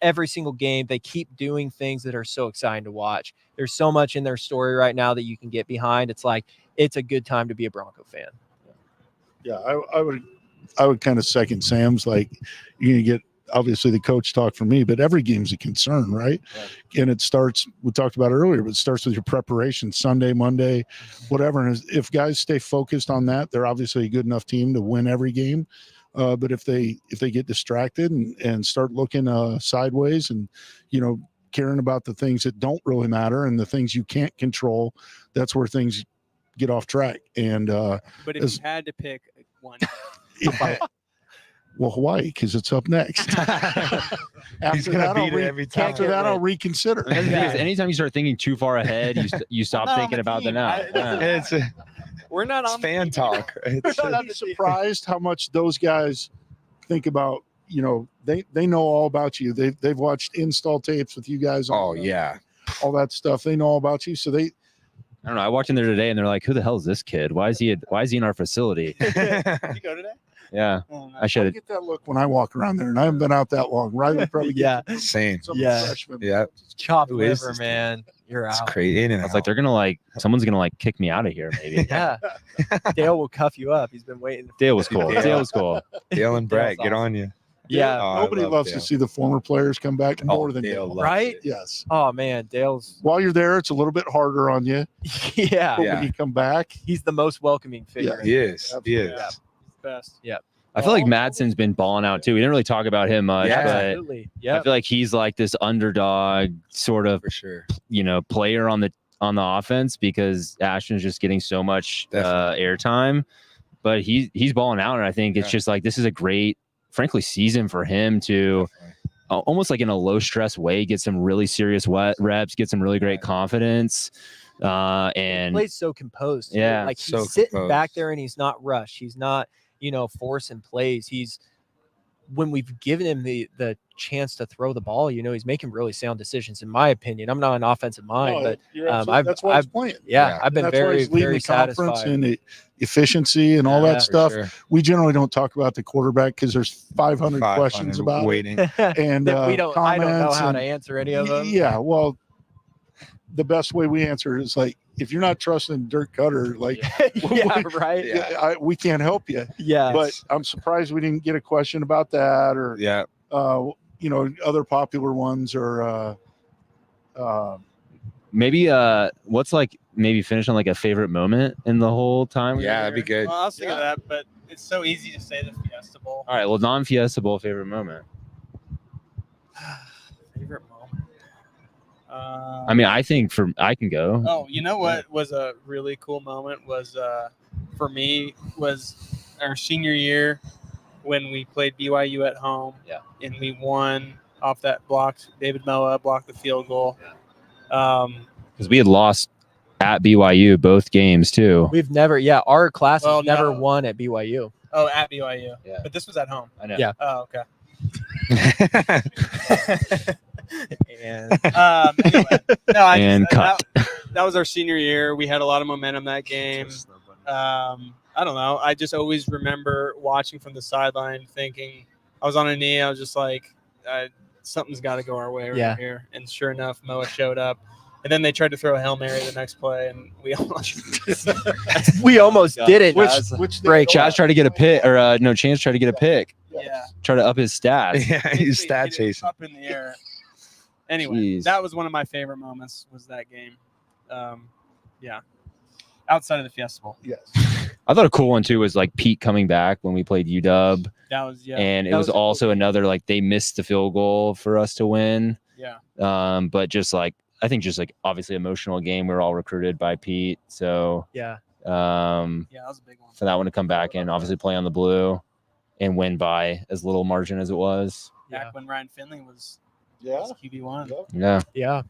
[SPEAKER 10] every single game they keep doing things that are so exciting to watch. There's so much in their story right now that you can get behind. It's like it's a good time to be a Bronco fan.
[SPEAKER 9] Yeah, I would kind of second Sam's. Like you're gonna get obviously the coach talk for me, but every game's a concern, right? Yeah. And it starts, we talked about earlier, but it starts with your preparation, Sunday, Monday, whatever. And if guys stay focused on that, they're obviously a good enough team to win every game. But if they get distracted and start looking sideways and, caring about the things that don't really matter and the things you can't control, that's where things get off track. And
[SPEAKER 8] but if you had to pick one,
[SPEAKER 9] well, Hawaii, because it's up next. After that, I'll reconsider.
[SPEAKER 7] Anytime you start thinking too far ahead, you stop thinking about the now.
[SPEAKER 8] We're not on
[SPEAKER 5] fan talk.
[SPEAKER 9] I'm surprised how much those guys think about. They know all about you. They've watched install tapes with you guys.
[SPEAKER 5] Oh
[SPEAKER 9] all that stuff. They know all about you. So I
[SPEAKER 7] don't know. I walked in there today and they're like, "Who the hell is this kid? Why is he in our facility?"
[SPEAKER 8] Did you go today?
[SPEAKER 7] Yeah,
[SPEAKER 8] Oh, no.
[SPEAKER 7] I should
[SPEAKER 9] get that look when I walk around there, and I haven't been out that long. Riley probably
[SPEAKER 5] same.
[SPEAKER 9] Freshman.
[SPEAKER 5] Yeah,
[SPEAKER 10] Chopped
[SPEAKER 5] Who is
[SPEAKER 10] liver,
[SPEAKER 5] this
[SPEAKER 10] man. You're
[SPEAKER 5] it's
[SPEAKER 10] out.
[SPEAKER 5] crazy. In and
[SPEAKER 7] I was like, they're gonna someone's gonna kick me out of here, maybe.
[SPEAKER 10] Yeah. Dale will cuff you up. He's been waiting.
[SPEAKER 7] Dale was cool. Dale was cool.
[SPEAKER 5] Dale and Brett,
[SPEAKER 10] Dale's
[SPEAKER 5] get on you.
[SPEAKER 10] Yeah.
[SPEAKER 5] Oh,
[SPEAKER 9] Nobody loves to see the former players come back more than
[SPEAKER 5] Dale
[SPEAKER 9] Dale.
[SPEAKER 5] loves
[SPEAKER 10] Right?
[SPEAKER 5] it.
[SPEAKER 9] Yes.
[SPEAKER 10] Oh man, Dale's.
[SPEAKER 9] While you're there, it's a little bit harder on you.
[SPEAKER 10] Yeah.
[SPEAKER 9] But when you come back,
[SPEAKER 10] He's the most welcoming figure.
[SPEAKER 5] He is. He is.
[SPEAKER 8] Yeah. Best.
[SPEAKER 10] Yeah.
[SPEAKER 7] I feel like Madsen's been balling out too. We didn't really talk about him much,
[SPEAKER 5] Yeah.
[SPEAKER 7] but
[SPEAKER 10] Absolutely. Yeah.
[SPEAKER 7] I feel like he's like this underdog sort of,
[SPEAKER 5] For sure.
[SPEAKER 7] player on the offense because Ashton's just getting so much airtime. But he's balling out, and I think it's just like this is a great, frankly, season for him to almost like in a low stress way get some really serious reps, get some really great confidence, and
[SPEAKER 10] he plays so composed. Too.
[SPEAKER 7] Yeah,
[SPEAKER 10] like he's
[SPEAKER 5] so
[SPEAKER 10] sitting
[SPEAKER 5] composed.
[SPEAKER 10] back there and he's not rushed. He's not, forcing plays. He's when we've given him the chance to throw the ball, he's making really sound decisions. In my opinion, I'm not an offensive mind, but
[SPEAKER 9] that's why he's playing.
[SPEAKER 10] Yeah, I've been
[SPEAKER 9] That's why
[SPEAKER 10] very,
[SPEAKER 9] he's leading
[SPEAKER 10] very
[SPEAKER 9] the conference
[SPEAKER 10] satisfied.
[SPEAKER 9] in efficiency and all that stuff.
[SPEAKER 5] Sure.
[SPEAKER 9] We generally don't talk about the quarterback because there's 500 questions about it.
[SPEAKER 5] waiting.
[SPEAKER 9] And
[SPEAKER 10] That I don't know
[SPEAKER 9] comments
[SPEAKER 10] how
[SPEAKER 9] and-
[SPEAKER 10] to answer any of them.
[SPEAKER 9] Yeah, well, the best way we answer is like, if you're not trusting Dirk Cutter, like,
[SPEAKER 10] Yeah, right.
[SPEAKER 9] we can't help you.
[SPEAKER 10] Yeah,
[SPEAKER 9] But I'm surprised we didn't get a question about that, or
[SPEAKER 5] Yeah.
[SPEAKER 9] other popular ones, or
[SPEAKER 7] maybe what's maybe finish on a favorite moment in the whole time.
[SPEAKER 5] Yeah, that'd be good.
[SPEAKER 8] Well, I was thinking of that, but it's so easy to say the Fiesta Bowl.
[SPEAKER 7] All right, well, non-Fiesta Bowl favorite moment.
[SPEAKER 8] Favorite moment.
[SPEAKER 7] I mean, I think I can go.
[SPEAKER 8] Oh, you know what was a really cool moment was for me was our senior year when we played BYU at home.
[SPEAKER 10] Yeah.
[SPEAKER 8] And we won off that blocked. David Moa blocked the field goal.
[SPEAKER 7] Because we had lost at BYU both games too.
[SPEAKER 10] we've never. Yeah, our class
[SPEAKER 8] Well,
[SPEAKER 10] has never
[SPEAKER 8] no.
[SPEAKER 10] won at BYU.
[SPEAKER 8] Oh, at BYU.
[SPEAKER 7] Yeah.
[SPEAKER 8] But this was at home.
[SPEAKER 7] I know.
[SPEAKER 10] Yeah.
[SPEAKER 8] Oh, okay.
[SPEAKER 10] And
[SPEAKER 8] Anyway, no,
[SPEAKER 7] And cut.
[SPEAKER 8] That was our senior year. We had a lot of momentum that game. I don't know. I just always remember watching from the sideline thinking I was on a knee. I was just like, something's got to go our way right here. And sure enough, Moa showed up. And then they tried to throw a Hail Mary the next play, and we almost
[SPEAKER 10] didn't.
[SPEAKER 7] Which break? Chaz tried to get a pick, or Chance tried to get a pick.
[SPEAKER 8] Yeah.
[SPEAKER 7] Try to up his stats.
[SPEAKER 5] Yeah, he's stat chasing.
[SPEAKER 8] Up in the air. Anyway,
[SPEAKER 7] Jeez.
[SPEAKER 8] that was one of my favorite moments, was that game. Outside of the Fiesta Bowl.
[SPEAKER 9] Yes.
[SPEAKER 7] I thought a cool one too was like Pete coming back when we played UW.
[SPEAKER 8] That was
[SPEAKER 7] and it was also another like they missed the field goal for us to win.
[SPEAKER 8] Yeah.
[SPEAKER 7] But just like I think just like obviously emotional game. We were all recruited by Pete, so
[SPEAKER 10] yeah.
[SPEAKER 8] That was a big one.
[SPEAKER 7] For that one to come back and obviously play on the blue and win by as little margin as it was.
[SPEAKER 8] Back when Ryan Finley was
[SPEAKER 9] Yeah.
[SPEAKER 8] QB1.
[SPEAKER 7] Yeah.
[SPEAKER 10] Yeah.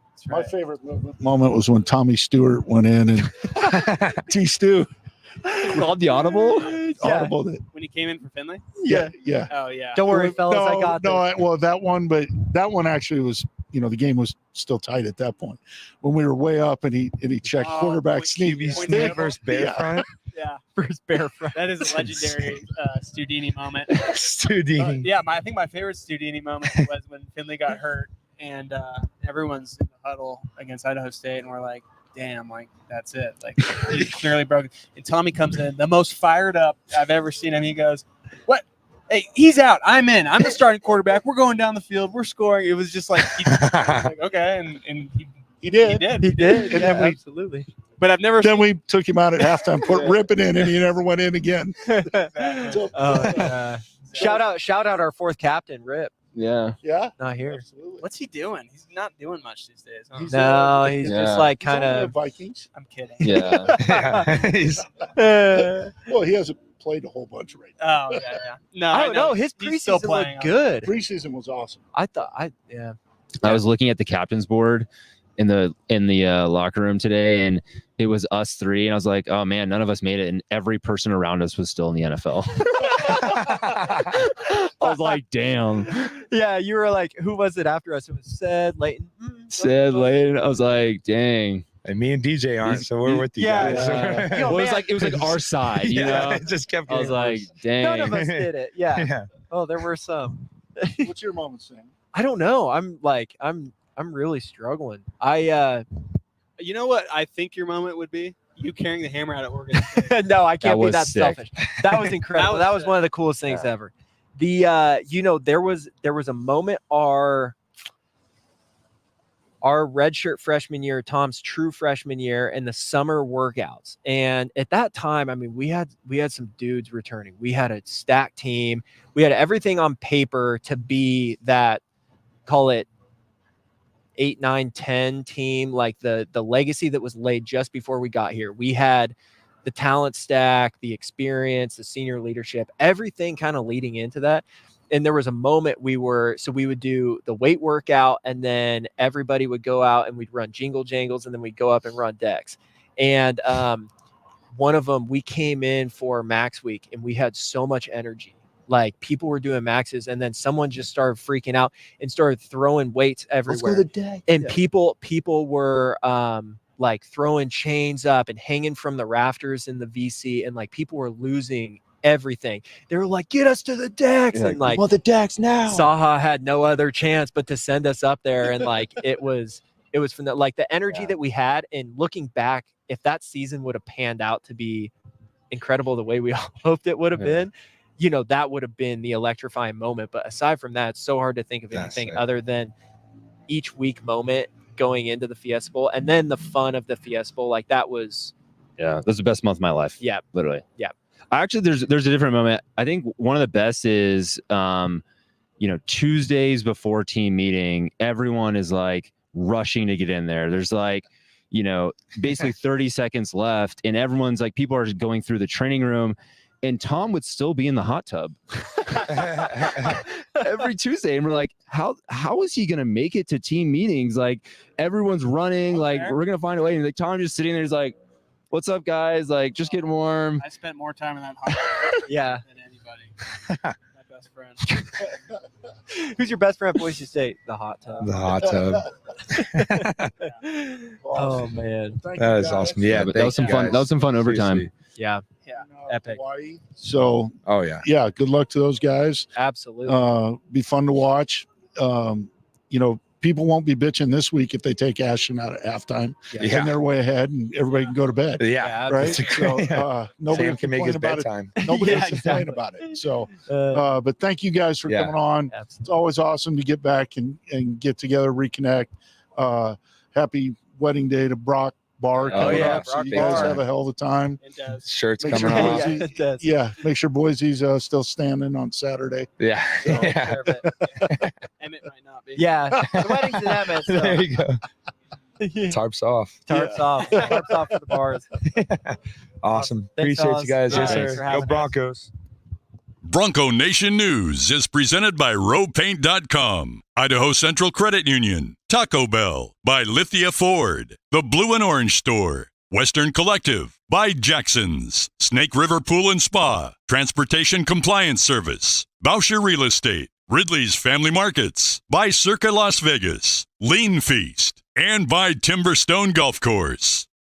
[SPEAKER 8] That's right.
[SPEAKER 9] My favorite moment was when Tommy Stewart went in and T. Stu
[SPEAKER 7] called the audible.
[SPEAKER 9] Audible it.
[SPEAKER 8] When he came in for Finley?
[SPEAKER 9] Yeah.
[SPEAKER 8] Oh, yeah.
[SPEAKER 10] Don't worry, fellas. I got this.
[SPEAKER 9] Well, that one actually was, the game was still tight at that point. When we were way up and he checked quarterback sneak
[SPEAKER 5] versus Bear front.
[SPEAKER 8] Yeah.
[SPEAKER 10] First bear front.
[SPEAKER 8] That is a legendary Studini moment.
[SPEAKER 5] Studini.
[SPEAKER 8] I think my favorite Studini moment was when Finley got hurt and everyone's in the huddle against Idaho State, and we're like, damn, like, that's it. Like, he's clearly broken. And Tommy comes in, the most fired up I've ever seen him. He goes, what? Hey, he's out. I'm in. I'm the starting quarterback. We're going down the field. We're scoring. It was just like, okay. And
[SPEAKER 9] he did.
[SPEAKER 10] He did.
[SPEAKER 9] And then
[SPEAKER 10] absolutely.
[SPEAKER 8] But I've never
[SPEAKER 9] Then we took him out at halftime, put Rip it in, and he never went in again.
[SPEAKER 10] Shout out our fourth captain, Rip.
[SPEAKER 7] Yeah.
[SPEAKER 9] Yeah.
[SPEAKER 10] Not here.
[SPEAKER 9] Absolutely.
[SPEAKER 8] What's he doing? He's not doing much these days. Huh?
[SPEAKER 10] He's just like kind
[SPEAKER 9] He's on the
[SPEAKER 10] of
[SPEAKER 9] Vikings.
[SPEAKER 8] I'm kidding.
[SPEAKER 7] Yeah.
[SPEAKER 9] Well, he hasn't played a whole bunch right now.
[SPEAKER 8] Oh, yeah. No,
[SPEAKER 10] I don't know. His
[SPEAKER 8] He's still
[SPEAKER 10] preseason
[SPEAKER 8] playing
[SPEAKER 10] looked good.
[SPEAKER 9] Preseason was awesome.
[SPEAKER 10] I
[SPEAKER 7] I was looking at the captain's board in the locker room today, and it was us three, and I was like, oh man, none of us made it, and every person around us was still in the NFL. I was like, damn.
[SPEAKER 10] Yeah, you were like, who was it after us? It was Sid, Leighton.
[SPEAKER 7] Layton. I was like, dang.
[SPEAKER 5] And me and DJ aren't, so we're with you guys.
[SPEAKER 10] Yo,
[SPEAKER 7] Well, it was like our side, you know.
[SPEAKER 5] It just kept
[SPEAKER 7] I was
[SPEAKER 5] getting
[SPEAKER 7] like,
[SPEAKER 5] worse.
[SPEAKER 7] dang.
[SPEAKER 10] None of us did it. Yeah.
[SPEAKER 5] Yeah.
[SPEAKER 10] Oh, there were some.
[SPEAKER 9] What's your moment, Sam?
[SPEAKER 10] I don't know. I'm really struggling.
[SPEAKER 8] You know what I think your moment would be? You carrying the hammer out of Oregon State.
[SPEAKER 10] No, I can't be
[SPEAKER 7] was
[SPEAKER 10] that
[SPEAKER 7] sick.
[SPEAKER 10] selfish. That was incredible. that was one of the coolest things ever. The there was a moment our redshirt freshman year, Tom's true freshman year, and the summer workouts. And at that time, I mean, we had some dudes returning. We had a stacked team. We had everything on paper to be that, call it 8, 9, 10 team, like the legacy that was laid just before we got here. We had the talent stack, the experience, the senior leadership, everything kind of leading into that. And there was a moment we would do the weight workout, and then everybody would go out and we'd run jingle jangles, and then we'd go up and run decks. And one of them, we came in for Max Week, and we had so much energy. Like, people were doing maxes, and then someone just started freaking out and started throwing weights everywhere.
[SPEAKER 9] Let's go the deck.
[SPEAKER 10] And people were like throwing chains up and hanging from the rafters in the VC, and like people were losing everything. They were like, get us to the decks. And like,
[SPEAKER 9] the decks now.
[SPEAKER 10] Saha had no other chance but to send us up there. And like, it was from the, like, the energy that we had. And looking back, if that season would have panned out to be incredible the way we all hoped it would have been, you know, that would have been the electrifying moment. But aside from that, it's so hard to think of anything other than each week moment going into the Fiesta Bowl, and then the fun of the Fiesta Bowl. Like, that was,
[SPEAKER 7] Yeah, that's the best month of my life.
[SPEAKER 10] Yeah.
[SPEAKER 7] Literally.
[SPEAKER 10] Yeah.
[SPEAKER 7] Actually, there's a different moment. I think one of the best is, Tuesdays before team meeting, everyone is like rushing to get in there. There's like, basically 30 seconds left, and everyone's like, people are going through the training room, and Tom would still be in the hot tub every Tuesday. And we're like, how is he going to make it to team meetings? Like, everyone's running, like, we're going to find a way. And like, Tom just sitting there, he's like, what's up, guys? Like, just getting warm.
[SPEAKER 8] I spent more time in that hot tub than anybody. My best friend.
[SPEAKER 10] Who's your best friend at Boise State? The hot tub.
[SPEAKER 5] The hot tub.
[SPEAKER 10] Oh man.
[SPEAKER 9] Thank
[SPEAKER 5] That
[SPEAKER 9] you
[SPEAKER 5] is
[SPEAKER 9] guys.
[SPEAKER 5] awesome. Yeah,
[SPEAKER 7] but that was some
[SPEAKER 5] thank you
[SPEAKER 7] fun.
[SPEAKER 5] guys.
[SPEAKER 7] That was some fun overtime.
[SPEAKER 5] Seriously.
[SPEAKER 10] Yeah. Epic.
[SPEAKER 9] Hawaii. So
[SPEAKER 5] Oh yeah.
[SPEAKER 9] yeah, good luck to those guys.
[SPEAKER 10] Absolutely.
[SPEAKER 9] Be fun to watch. People won't be bitching this week if they take Ashton out at halftime
[SPEAKER 5] Yeah.
[SPEAKER 9] and they're way ahead and everybody can go to bed.
[SPEAKER 5] Yeah.
[SPEAKER 9] Right.
[SPEAKER 5] That's a
[SPEAKER 9] So
[SPEAKER 5] great-
[SPEAKER 9] nobody
[SPEAKER 5] Sam can make his
[SPEAKER 9] about
[SPEAKER 5] bedtime.
[SPEAKER 9] it. Nobody
[SPEAKER 10] Yeah,
[SPEAKER 9] else complain
[SPEAKER 10] exactly.
[SPEAKER 9] about it. So, but thank you guys for
[SPEAKER 5] Yeah.
[SPEAKER 9] coming on.
[SPEAKER 10] Absolutely.
[SPEAKER 9] It's always awesome to get back and get together, reconnect. Happy wedding day to Brock Bar.
[SPEAKER 5] Oh,
[SPEAKER 9] coming
[SPEAKER 5] yeah.
[SPEAKER 9] up. So
[SPEAKER 10] Brock
[SPEAKER 9] you guys
[SPEAKER 10] Bar.
[SPEAKER 9] have a hell of a time.
[SPEAKER 8] It does.
[SPEAKER 5] Shirts
[SPEAKER 9] Make
[SPEAKER 5] coming
[SPEAKER 9] sure
[SPEAKER 5] off.
[SPEAKER 9] Boise-
[SPEAKER 10] it does.
[SPEAKER 9] Yeah, make sure Boise's still standing on Saturday.
[SPEAKER 5] Yeah.
[SPEAKER 10] Take
[SPEAKER 5] Yeah.
[SPEAKER 10] care of it.
[SPEAKER 8] Emmett might not be.
[SPEAKER 10] Yeah. The wedding's in Emmett. So.
[SPEAKER 5] There you go. Tarps off.
[SPEAKER 10] Tarps off. Tarps off for the bars.
[SPEAKER 5] Awesome.
[SPEAKER 10] Thanks,
[SPEAKER 5] Appreciate
[SPEAKER 10] fellas.
[SPEAKER 5] you guys.
[SPEAKER 10] Yeah,
[SPEAKER 5] Yes,
[SPEAKER 10] thanks
[SPEAKER 5] sir.
[SPEAKER 10] for
[SPEAKER 5] Go
[SPEAKER 10] having us.
[SPEAKER 5] Broncos.
[SPEAKER 4] Bronco Nation News is presented by RowPaint.com, Idaho Central Credit Union, Taco Bell, by Lithia Ford, The Blue and Orange Store, Western Collective, by Jackson's, Snake River Pool and Spa, Transportation Compliance Service, Bauscher Real Estate, Ridley's Family Markets, by Circa Las Vegas, Lean Feast, and by Timberstone Golf Course.